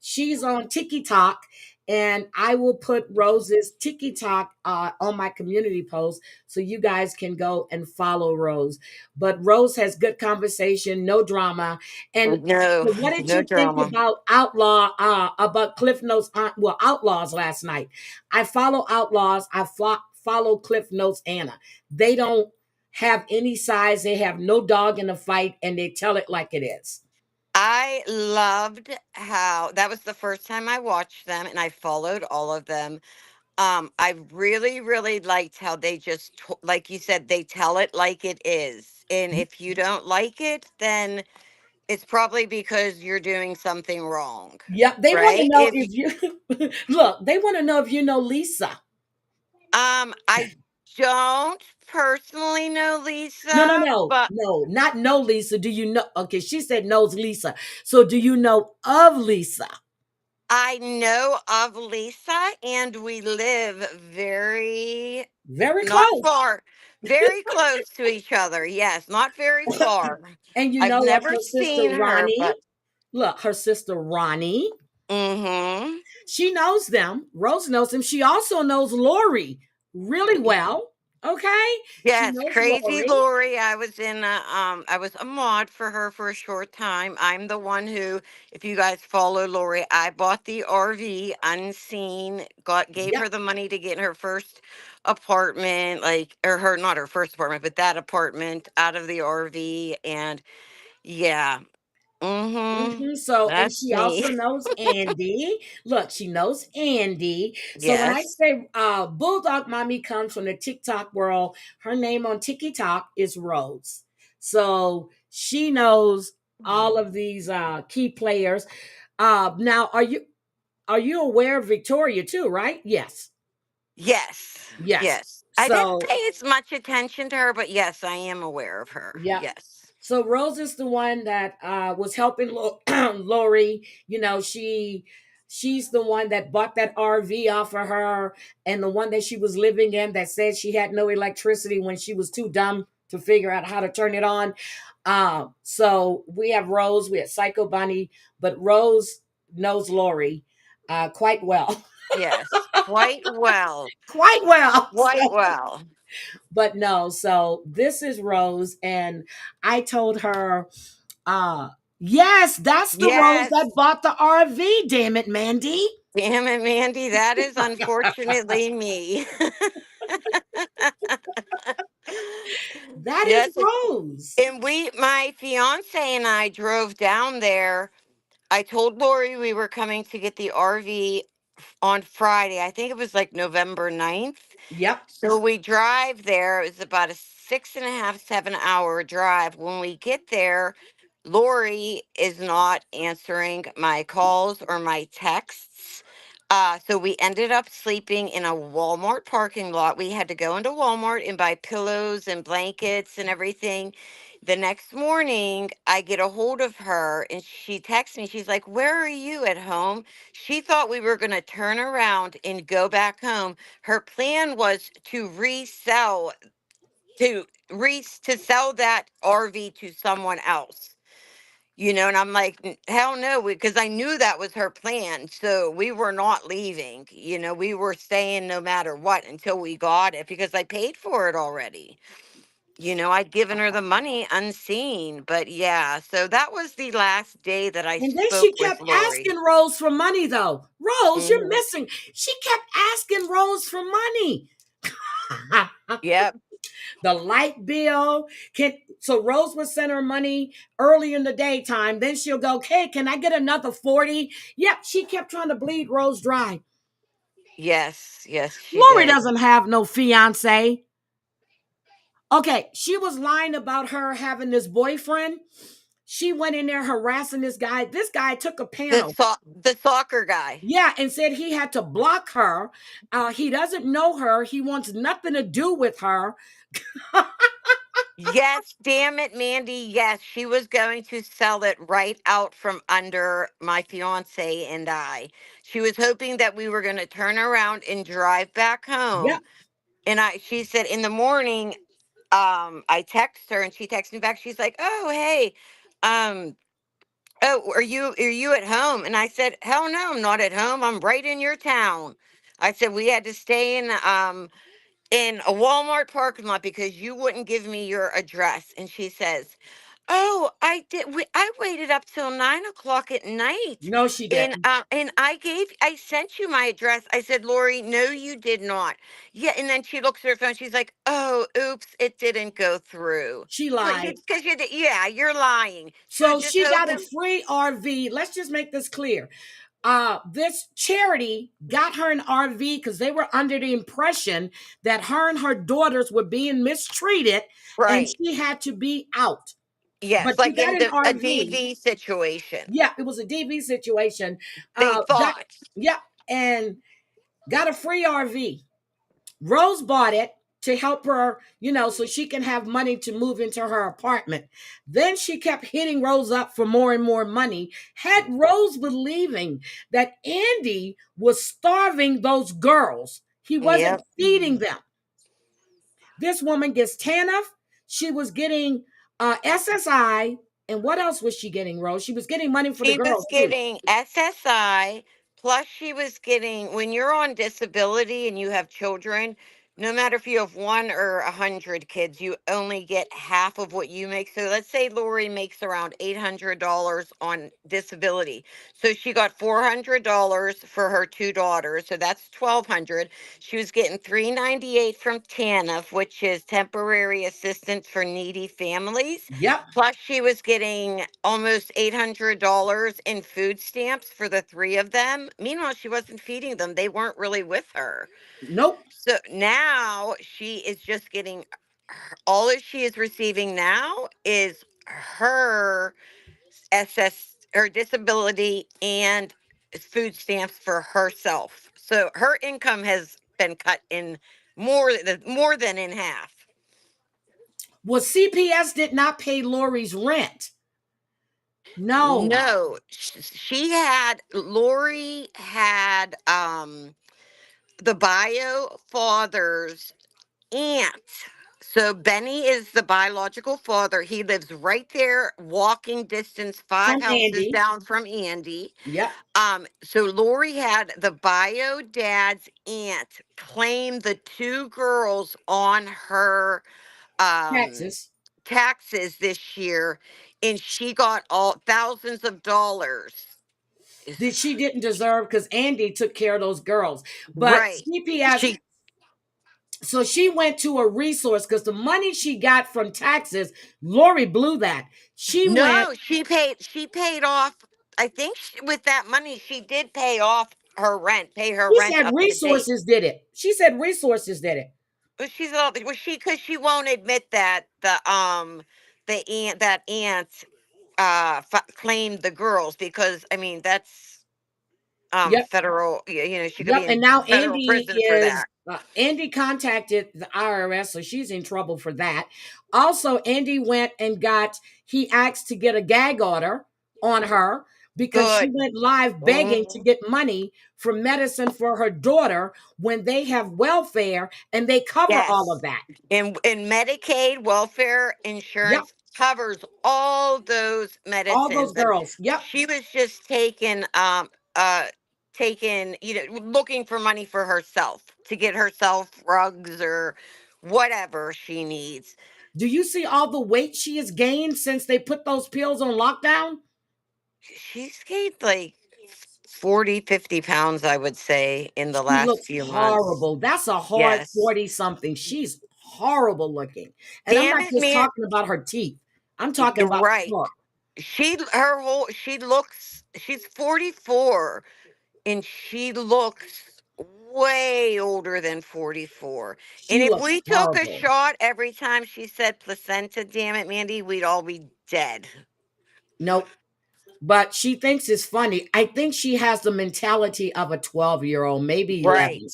she's on TikTok, and I will put Rose's TikTok on my community post so you guys can go and follow Rose. But Rose has good conversation, no drama. And No, what did no you think drama. about Cliff Notes, Outlaws last night? I follow Outlaws. I follow Cliff Notes Anna. They don't have any size. They have no dog in the fight, and they tell it like it is. I loved how that was the first time I watched them and I followed all of them. I really, really liked how they just, like you said, they tell it like it is. And if you don't like it, then it's probably because you're doing something wrong, Yep, they want to right? know if you look. They want to know if you know Lisa. I don't personally know No, no, Lisa, no, but no, not know Lisa. Do you know? Okay, she said knows Lisa. So do you know of Lisa? I know of Lisa, and we live Very not close. far, very close to each other. Yes, not very far. And you I've know what never her sister seen her, Ronnie? but Look, her sister Ronnie. mm-hmm. She knows them. Rose knows them. She also knows Lori really well. Okay, she Yes, knows crazy Lori. Lori. I was a mod for her for a short time. I'm the one who, if you guys follow Lori, I bought the RV unseen, gave Yep. her the money to get her first apartment, like or her not her first apartment, but that apartment out of the RV. And yeah. Mm-hmm. So, and That's she me. also knows Andy. Look, she knows Andy. So when I Yes. say Bulldog Mommy comes from the TikTok world, her name on TikTok is Rose. So she knows all of these key players. Now, are you aware of Victoria too? Right? Yes. Yes. Yes. Yes. I didn't So pay as much attention to her, but yes, I am aware of her. yeah. Yes. So Rose is the one that was helping Lori. You know, she's the one that bought that RV off of her, and the one that she was living in that said she had no electricity when she was too dumb to figure out how to turn it on. So we have Rose, we have Psycho Bunny, but Rose knows Lori quite well. Yes. Quite well. Quite well. Quite well. But no, so this is Rose, and I told her, uh, yes, that's the Rose Yes. that bought the RV, damn it, Mandy. Damn it, Mandy. That is unfortunately me. That is Yes. Rose. And my fiance and I drove down there. I told Lori we were coming to get the RV on Friday. I think it was like November 9th. Yep. So we drive there. It was about a 6.5, 7 hour drive. When we get there, Lori is not answering my calls or my texts. So we ended up sleeping in a Walmart parking lot. We had to go into Walmart and buy pillows and blankets and everything. The next morning, I get a hold of her and she texts me. She's like, "Where are you at home?" She thought we were going to turn around and go back home. Her plan was to to sell that RV to someone else. And I'm like, Hell no," because I knew that was her plan. So we were not leaving. We were staying no matter what until we got it because I paid for it already. I'd given her the money unseen. But yeah, so that was the last day that I And then she spoke with kept Lori. asking Rose for money, though. Rose, you're Hmm. missing. She kept asking Rose for money. Yep. The light bill can so Rose would send her money early in the daytime. Then she'll go, "Hey, can I get another 40?" Yep, she kept trying to bleed Rose dry. Yes. Yes, she Lori did. doesn't have no fiance. Okay, she was lying about her having this boyfriend. She went in there harassing this guy. This guy took a panel. The soccer guy. Yeah, and said he had to block her. He doesn't know her. He wants nothing to do with her. Yes, damn it, Mandy. Yes, she was going to sell it right out from under my fiance and I. She was hoping that we were going to turn around and drive back home. Yep. And she said in the morning, I text her and she texted me back. She's like, "Oh, hey, um, "Oh, are you at home?" And I said, "Hell no, I'm not at home. I'm right in your town." I said, "We had to stay in a Walmart parking lot because you wouldn't give me your address." And she says, "Oh, I did. I waited up till 9 o'clock at night, No, she didn't. and I sent you my address." I said, "Lori, no, you did not." Yeah, and then she looks at her phone. She's like, "Oh, oops, it didn't go through." She Well, lied. because you're lying. She was So just she got a hoping. free RV. Let's just make this clear. This charity got her an RV because they were under the impression that her and her daughters were being mistreated and Right. she had to be out. But Yes, she like got in an a RV. DV situation. Yeah, it was a DV situation. They Got thought. yeah, and got a free RV. Rose bought it to help her, so she can have money to move into her apartment. Then she kept hitting Rose up for more and more money, had Rose believing that Andy was starving those girls. He wasn't Yep. feeding them. This woman gets TANF. She was getting SSI. And what else was she getting, Rose? She was getting money for the She was girls, too. getting SSI, plus she was getting, when you're on disability and you have children, no matter if you have 1 or 100 kids, you only get half of what you make. So let's say Lori makes around $800 on disability. So she got $400 for her 2 daughters. So that's 1,200. She was getting $398 from TANF, which is temporary assistance for needy families. Yep. Plus, she was getting almost $800 in food stamps for the three of them. Meanwhile, she wasn't feeding them. They weren't really with her. Nope. So now she is just getting all that she is receiving now is her her disability and food stamps for herself. So her income has been cut in more than in half. Well, CPS did not pay Lori's rent. No. No, Lori had the bio father's aunt. So Benny is the biological father. He lives right there, walking distance, From 5 houses Andy. down from Andy. Yep. So Lori had the bio dad's aunt claim the 2 girls on her um Taxes. taxes this year, and she got all thousands of dollars. That she didn't deserve because Andy took care of those girls. But Right. CPS, so she went to a resource because the money she got from taxes, Lori blew that. She went. No, she paid off. I think with that money, she did pay off her rent, pay her She rent said up to date. resources did it. She said resources did it. But she's a little bit, because she won't admit that that aunt claimed the girls, because I mean that's Yep. federal. She could Yep. be And in now federal prison for that. Andy contacted the IRS, so she's in trouble for that. Also, Andy went and he asked to get a gag order on her because she Good. went live begging to get money for medicine for her daughter when they have welfare and they cover all of Yes. that. In Medicaid, welfare Yep. insurance covers all those All those medicines. And girls. Yep. she was just taking, looking for money for herself, to get herself rugs or whatever she needs. Do you see all the weight she has gained since they put those pills on lockdown? She's gained like 40, 50 pounds, I would say, in the She last looks few months. horrible. That's a hard Yes. 40 something. She's horrible looking. And I'm Damn not it, just man. talking about her teeth. I'm talking about Right. her. She's 44, and she looks way older than 44. And She if looks we took a horrible. shot every time she said placenta, damn it, Mandy, we'd all be dead. Nope. But she thinks it's funny. I think she has the mentality of a 12-year-old, maybe Right. 11.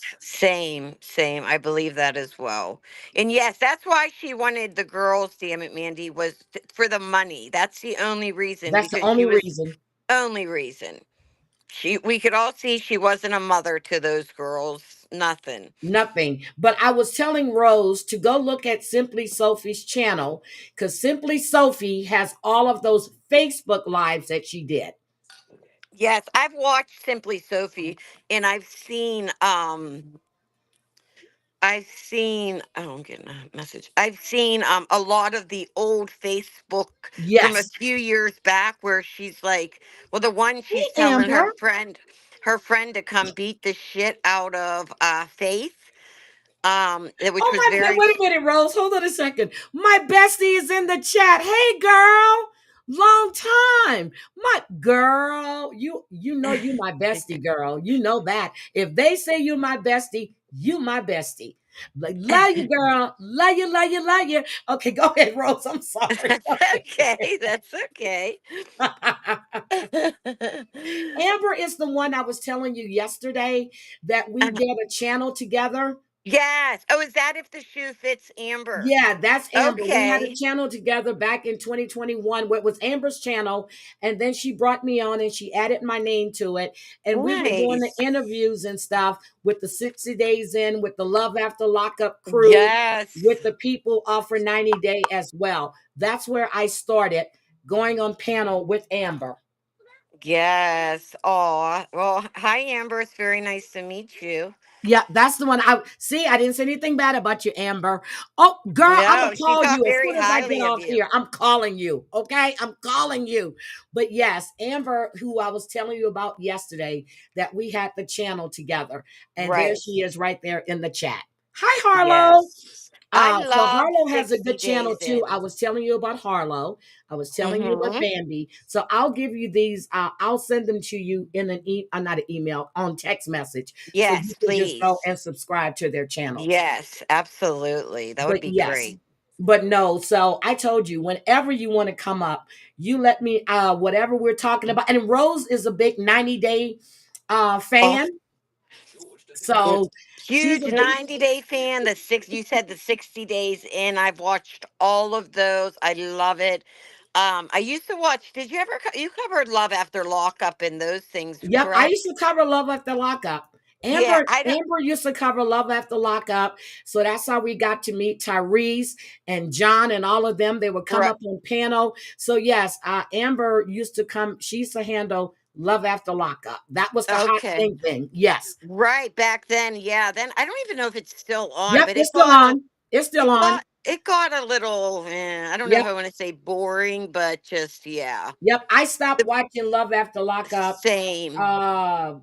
Same. I believe that as well. And yes, that's why she wanted the girls, damn it, Mandy, was for the money. That's the only reason, That's the because she only was reason. only reason. We could all see she wasn't a mother to those girls. Nothing. Nothing. But I was telling Rose to go look at Simply Sophie's channel because Simply Sophie has all of those Facebook lives that she did. Yes, I've watched Simply Sophie, and oh, I'm getting a message. I've seen a lot of the old Facebook from a Yes. few years back where she's like, well, the one she's Hey, telling Amber. her friend to come beat the shit out of Faith. Which Oh was my, very wait a minute, Rose. Hold on a second. My bestie is in the chat. Hey, girl. Long time. My girl. You know you my bestie, girl. You know that. If they say you my bestie, you my bestie. Like, love you, girl. Love you, love you, love you. Okay, go ahead, Rose. I'm sorry. That's okay. That's okay. Amber is the one I was telling you yesterday that we did a channel together. Yes. Oh, is that if the shoe fits Amber? Yeah, that's Amber. We had a Okay. channel together back in 2021 where it was Amber's channel. And then she brought me on and she added my name to it. And we were doing the Nice. interviews and stuff with the 60 Days In, with the Love After Lockup crew, Yes. with the people off for 90 Day as well. That's where I started going on panel with Amber. Yes. Oh, well, hi, Amber. It's very nice to meet you. Yeah, that's the one. I see. I didn't say anything bad about you, Amber. Oh, girl, I'm gonna No, she call you thought as very soon as I get highly of off you. here. I'm calling you. Okay, I'm calling you. But yes, Amber, who I was telling you about yesterday, that we had the channel together, and there Right. she is, right there in the chat. Hi, Harlow. Yes. I So love Harlow has a 60 good channel Days too. I In. was telling you about Harlow. I was telling you about Mm-hmm. Bambi. So I'll give you these. I'll send them to you in not an email, on text message, so you Yes, can just go please. and subscribe to their channels. Yes, absolutely. That would But be yes, great. but no. So I told you, whenever you want to come up, you let me. Whatever we're talking about. And Rose is a big 90 Day Oh, fan. mm, So she's a huge big. 90-day fan. You said the 60 Days In. I've watched all of those. I love it. I used to watch. Did you ever? You covered Love After Lockup and those things, Yep, I correct? used to cover Love After Lockup. Yeah, Amber I don't. Amber used to cover Love After Lockup, so that's how we got to meet Tyrese and John and all of them. They would come Right. up on panel. So yes, Amber used to come. She used to handle Love After Lockup. That was the hot Okay. thing. Yes. Right back then, yeah. Then I don't even know if it's still on, Yep, but it's still on. It's still on. it got a little. I don't know if Yep. I want to say boring, but just yeah. Yep. I stopped watching Love After Lockup Same. uh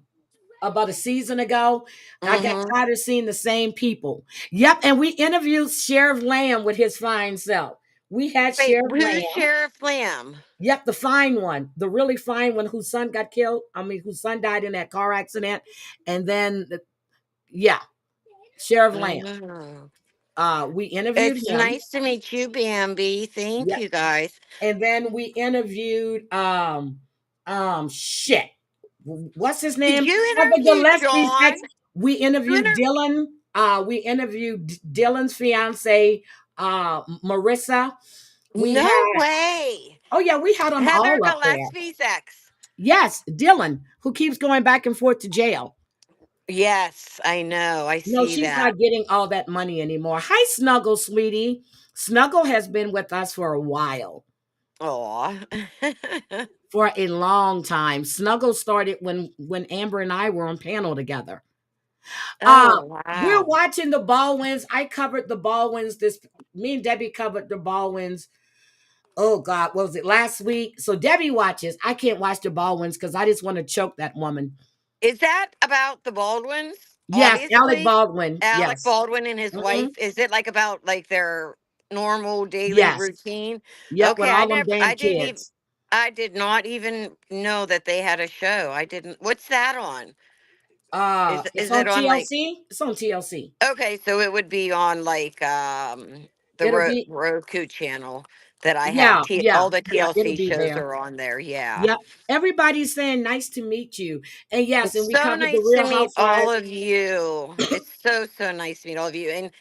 about a season ago. I got Mm-hmm. tired of seeing the same people. Yep, and we interviewed Sheriff Lamb with his fine self. We had Wait, Sheriff who's Lamb. Sheriff Lamb? Yep, the fine one, the really fine one whose son got killed. I mean, whose son died in that car accident. And then, yeah, Sheriff Lamb. Oh. We interviewed It's him. nice to meet you, Bambi. Thank Yep. you, guys. And then we interviewed shit. What's his Did name? you Heather interview Gillespie's John? ex. We You interviewed inter- Dylan. We interviewed Dylan's fiance, Marissa. We No had, way. oh yeah, we had them Heather all up there. Gillespie's ex. Yes, Dylan, who keeps going back and forth to jail. Yes, I know. I No, see she's that. not getting all that money anymore. Hi, Snuggle, sweetie. Snuggle has been with us for a while. Aw. For a long time. Snuggle started when Amber and I were on panel together. Oh, We're wow. watching the Baldwins. I covered the Baldwins. Me and Debbie covered the Baldwins. Oh God, what was it, last week? So Debbie watches. I can't watch the Baldwins because I just want to choke that woman. Is that about the Baldwins? Yes, Alec Obviously. Baldwin. Alec Yes. Baldwin and his Mm-mm. wife. Is it like about like their normal daily Yes. routine? Yep. With Okay, all them damn kids. I did not even know that they had a show. I didn't. What's that on? It's Is on it on like TLC. It's on TLC. okay, so it would be on like the It'll be, Roku channel that I have. yeah, yeah, All the yeah. It'll TLC be shows there. are on there. Yeah. Yep. Everybody's saying nice to meet you. And yes, and It's we so covered the nice to Real meet all Housewives. of you. It's so nice to meet all of you. And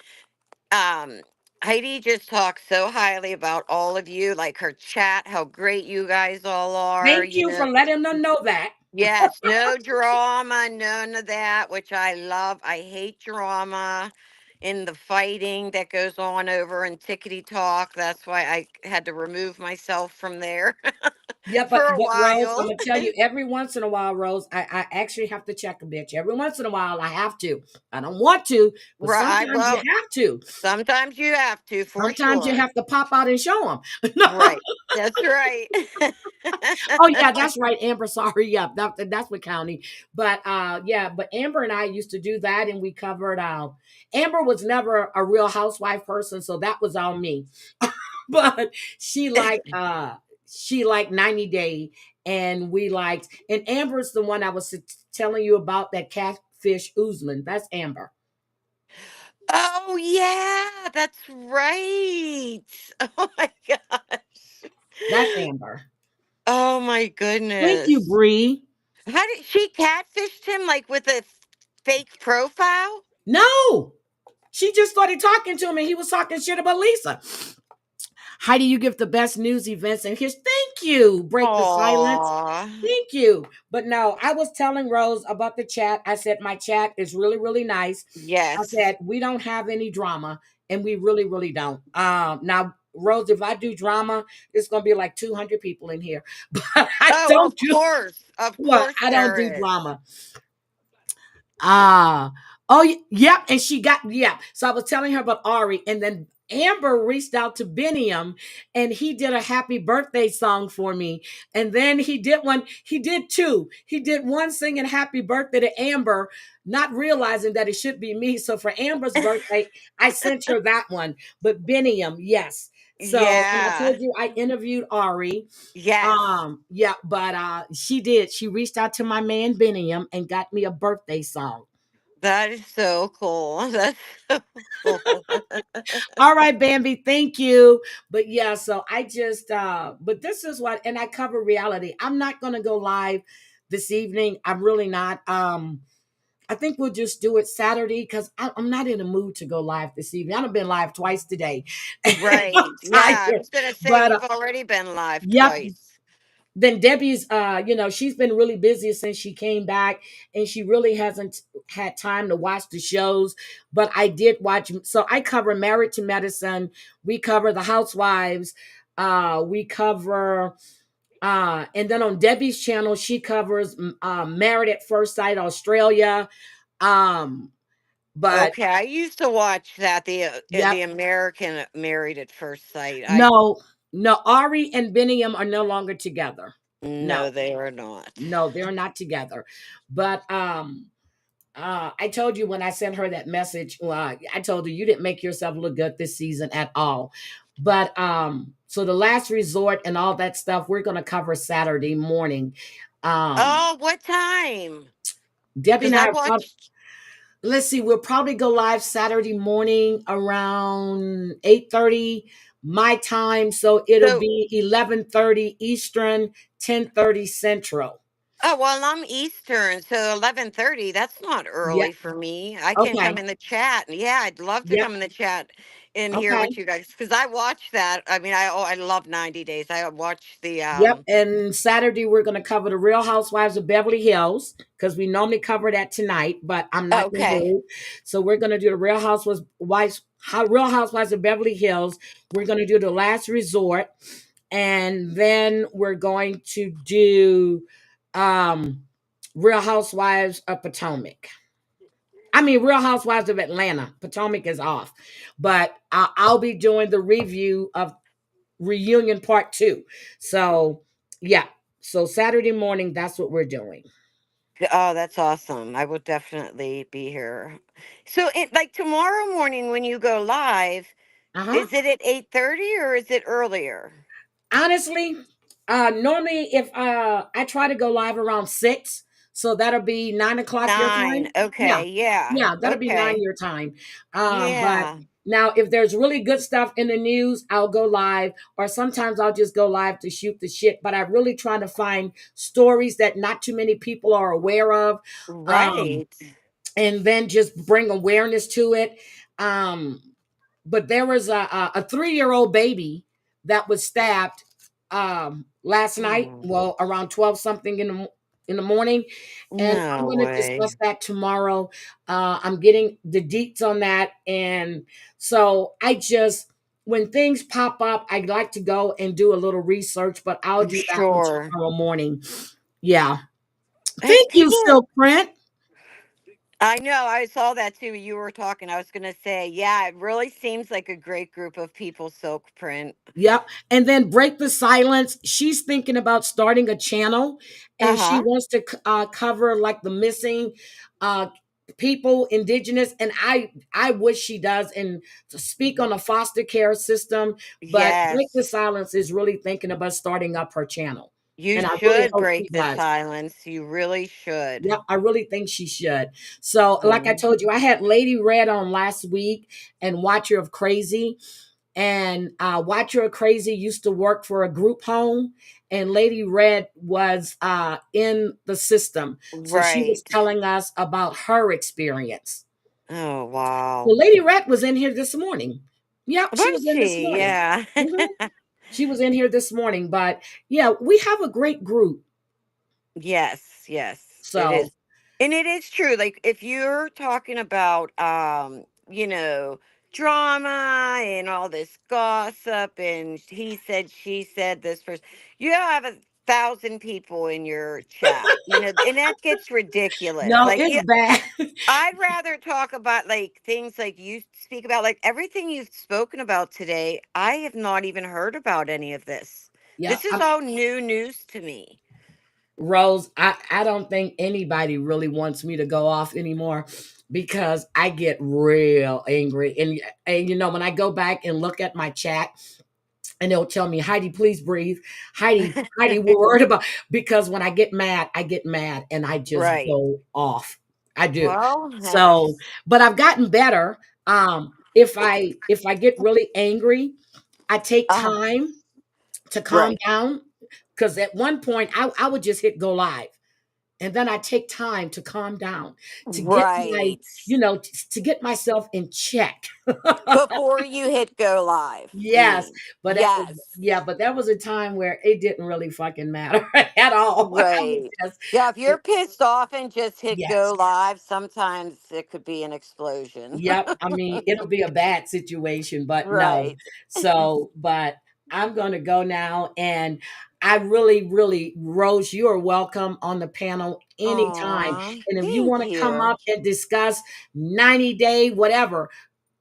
Heidi just talked so highly about all of you, like her chat, how great you guys all are, Thank you you know. for letting them know that. Yes, no drama, none of that, which I love. I hate drama in the fighting that goes on over in Tickety Talk. That's why I had to remove myself from there Yeah, for a but Rose, I'm while. gonna tell you, every once in a while, Rose, I actually have to check a bitch. Every once in a while, I have to. I don't want to, but Right, sometimes you well, have to. sometimes you have to, for Sometimes you sure. have to pop out and show them. Right, that's right. Oh yeah, that's right, Amber. Sorry, yeah, that's what county. But yeah, but Amber and I used to do that, and we covered. Amber was never a Real Housewife person, so that was all me. But she liked 90 Day, and we liked, and Amber's the one I was telling you about, that catfish Usman. That's Amber. Oh yeah, that's right. Oh my gosh. That's Amber. Oh my Thank you, goodness. Bree. How did she catfished him like with a fake profile? No, she just started talking to him, and he was talking shit about Lisa. How do you give the best news events? And here's, thank you. Break the silence. Aw. Thank you. But no, I was telling Rose about the chat. I said, my chat is really, really nice. I Yes. said, we don't have any drama, and we really, really don't. Now, Rose, if I do drama, it's going to be like 200 people in here. But I Oh, don't of do, course. Of well, course I don't do there is. drama. Ah, oh, yep. And she got, yeah. So I was telling her about Ari, and then Amber reached out to Beniam, and he did a happy birthday song for me. And then he did two. He did one singing happy birthday to Amber, not realizing that it should be me. So for Amber's birthday, I sent her that one. But Beniam, yes. So, and I Yeah. told you I interviewed Ari. Yes. Yeah, but she did. She reached out to my man Beniam and got me a birthday song. That is so cool. That's so cool. All right, Bambi, thank you. But yeah, so I just but this is what, and I cover reality. I'm not gonna go live this evening. I'm really not. I think we'll just do it Saturday because I'm not in the mood to go live this evening. I've been live twice today. I'm Right. Yeah, I tired. was gonna say But you've already been live yep, twice. then Debbie's she's been really busy since she came back, and she really hasn't had time to watch the shows. But I did watch, so I cover Married to Medicine, we cover The Housewives, we cover and then on Debbie's channel she covers Married at First Sight Australia. um but Okay, I used to watch that yep, the American Married at First Sight. I no, no, Ari and Beniam are no longer together. No, No, they are not. no, they're not together. But I told you when I sent her that message, I told her you didn't make yourself look good this season at all. But so the last resort and all that stuff we're gonna cover Saturday morning. Um Oh, what time? Debbie Because and I I are watched. let's see, we'll probably go live Saturday morning around 8:30 my time. So it'll So, be 11:30 Eastern, 10:30 Central. oh well, I'm Eastern, so 11:30. That's not Yeah. early for me. I can come Okay. in the chat. Yeah, I'd love to Yep. come in the chat and hear Okay. what you guys. Because I watch that. I mean, I love 90 Days. I watch the Yep. And Saturday we're going to cover the Real Housewives of Beverly Hills because we normally cover that tonight, but I'm not in the Okay. mood. So we're going to do the Real Housewives of Beverly Hills. We're going to do the Last Resort, and then we're going to do um Real Housewives of Potomac. I mean, Real Housewives of Atlanta. Potomac is off, but I'll be doing the review of Reunion Part 2. So, yeah. So Saturday morning, that's what we're doing. Oh, that's awesome. I will definitely be here. So, like tomorrow morning when you go live, Uh-huh. is it at 8:30 or is it earlier? Honestly, normally if I try to go live around 6, so that'll be 9 o'clock your 9. time. Yeah. Okay. Yeah. Yeah, that'll be 9 Okay. your time. But Yeah. now if there's really good stuff in the news, I'll go live, or sometimes I'll just go live to shoot the shit. But I really try to find stories that not too many people are aware of. Um, Right. and then just bring awareness to it. Um, but there was a 3-year-old baby that was stabbed last night. Oh. Well, around 12 something in the in the morning, and I'm No going to discuss way. that tomorrow. I'm getting the deets on that, and so I just when things pop up, I'd like to go and do a little research, but I'll do that one Sure. tomorrow morning. Yeah. Hey, Thank you, people are, Silk Print. I know, I saw that too. You were talking. I was going to say, yeah, it really seems like a great group of people, Silk Print. Yep. And then Break the Silence. She's thinking about starting a channel, and she Uh-huh. wants to cover like the missing uh, people, indigenous. And I wish she does and to speak on the foster care system. But Break the Yes. Silence is really thinking about starting up her channel. You And I really should hope she break the does. silence. You really should. Yeah, I really think she should. So, like I told Mhm. you, I had Lady Red on last week and Watcher of Crazy. And Watcher of Crazy used to work for a group home, and Lady Red was in the system. So she was Right. telling us about her experience. Oh, wow. Well, Lady Red was in here this morning. Yep, she Was was in this she? morning. Yeah. Mhm. She was in here this morning. But yeah, we have a great group. Yes, yes, it is. So, And it is true. Like if you're talking about drama and all this gossip and he said, she said, this person, you have 1,000 people in your chat, and that gets ridiculous. no, Like, it's yeah, bad. I'd rather talk about like things like you speak about, like everything you've spoken about today. I have not even heard about any of this. Yeah, This is all new news to me. Rose, I don't think anybody really wants me to go off anymore because I get real angry. And when I go back and look at my chat and they'll tell me, Heidi, please breathe. Heidi, we're worried about because when I get mad and I just Right. go off. I do. Well, So, but I've gotten better. If I get really angry, I take uh, time to calm right, down. Because at one point I would just hit go live. And then I take time to calm down, to get right. to get myself in check. Before you hit go live, you Yes, mean? but Yes, that was a time where it didn't really fucking matter at all. I was right. just Yeah, if you're pissed off and just hit yes. go live, sometimes it could be an explosion. Yep. I mean, it'll be a bad situation, but no. Right. So, but I'm going to go now. And I really, really, Rose, you are welcome on the panel anytime. Aw, And if you thank want to come you. up and discuss 90-day, whatever,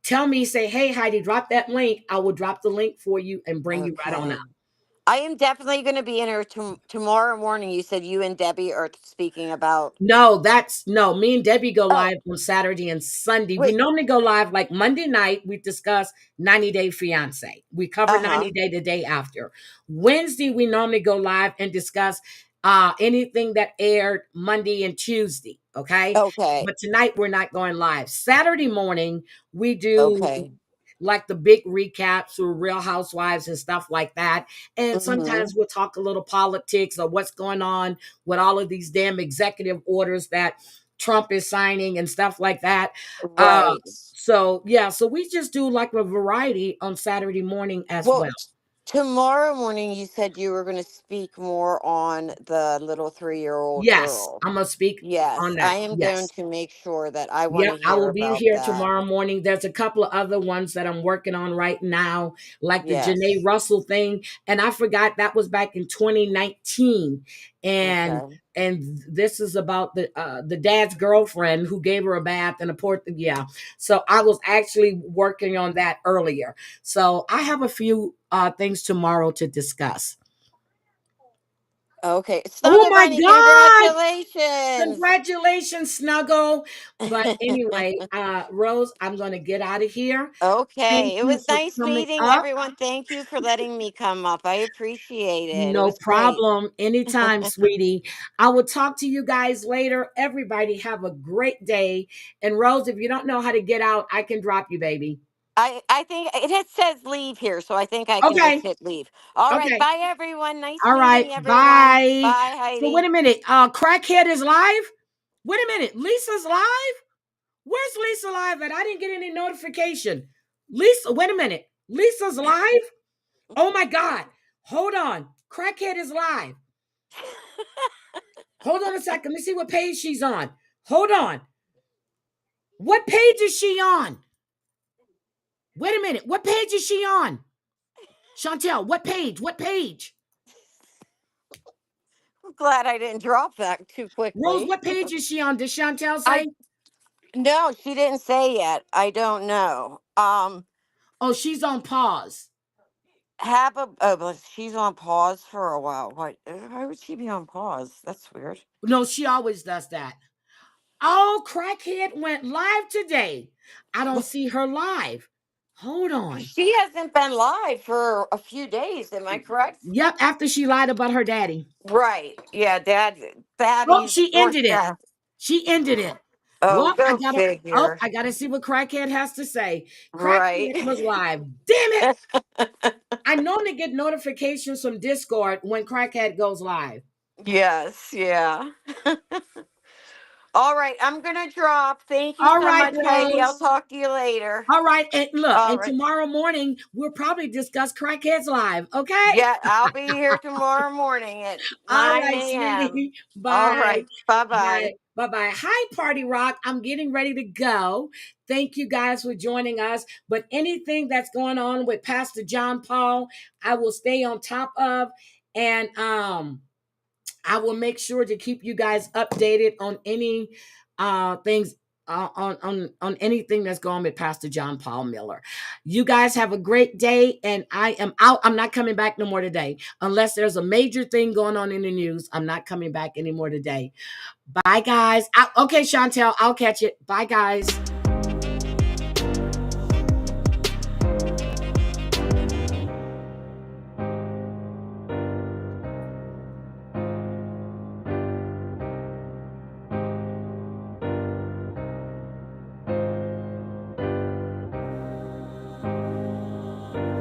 tell me, say, hey, Heidi, drop that link. I will drop the link for you and bring you right on up. Okay. I am definitely going to be in here tomorrow morning. You said you and Debbie are speaking about. No, me and Debbie go Oh, live on Saturday and Sunday. We wait. normally go live like Monday night. We discuss 90 Day Fiance. We cover Uh 90 huh. Day the day after. Wednesday, we normally go live and discuss anything that aired Monday and Tuesday. Okay. Okay. But tonight, we're not going live. Saturday morning, we do Okay. like the big recaps through Real Housewives and stuff like that. And Mm-hmm. sometimes we'll talk a little politics or what's going on with all of these damn executive orders that Trump is signing and stuff like that. Uh, Right. so yeah, so we just do like a variety on Saturday morning as Well, well. tomorrow morning you said you were going to speak more on the little 3-year-old Yes, girl. I'm gonna speak Yes, on I that. am going Yes. to make sure that I want Yeah, to I hear will be about here that. tomorrow morning. There's a couple of other ones that I'm working on right now, like the Janae Yes. Russell thing. And I forgot that was back in 2019. And Okay. this is about the dad's girlfriend who gave her a bath and a port. Yeah. So I was actually working on that earlier. So I have a few things tomorrow to discuss. Okay. Oh Snuggle my Bunny, God. congratulations. Congratulations, Snuggle. But anyway, Rose, I'm going to get out of here. Thank Okay. It you was for nice coming meeting up. everyone. Thank you for letting me come up. I appreciate it. It No was great. problem. Anytime, sweetie. I will talk to you guys later. Everybody have a great day. And Rose, if you don't know how to get out, I can drop you, baby. I think it says leave here, so I think I can just Okay. hit leave. All right. Okay. Bye, everyone. Nice All right. meeting everyone. Bye. Bye, So wait Heidi. a minute. Crackhead is live? Wait a minute. Lisa's live? Where's Lisa live at? I didn't get any notification. Lisa, wait a minute. Lisa's live? Oh my God. Hold on. Crackhead is live. Hold on a second. Let me see what page she's on. Hold on. What page is she on? Wait a minute. What page is she on? Chantel, what page? What page? I'm glad I didn't drop that too Rose, quickly. what page is she on? Did Chantel say? No, she didn't say yet. I don't know. Oh, she's on pause. But she's on pause for a while. Why would she be on pause? That's weird. No, she always does that. Oh, Crackhead went live today. I don't see her live. Hold on. She hasn't been live for a few days. Am I correct? Yep, after she lied about her daddy. Right. Yeah, Oh, Daddy's she ended it. death. She ended it. Oh, Well, go figure. I gotta see what Crackhead has to say. Right. Crackhead was live. Damn it! I normally get notifications from Discord when Crackhead goes live. Yes, yeah. All right, I'm gonna drop. Thank you All so right, much, Heidi. I'll Rose. talk to you later. All right, and look, All and right. tomorrow morning we'll probably discuss Crackheads live. Okay. Yeah, I'll be here tomorrow morning at All 9 right, a.m. sweetie. All Bye. right. Bye-bye. Bye. Bye-bye. Hi, Party Rock. I'm getting ready to go. Thank you guys for joining us. But anything that's going on with Pastor John Paul, I will stay on top of. And I will make sure to keep you guys updated on any things on anything that's going with Pastor John Paul Miller. You guys have a great day, and I am out. I'm not coming back no more today unless there's a major thing going on in the news. I'm not coming back anymore today. Bye, guys. Okay, Chantel, I'll catch it. Bye, guys.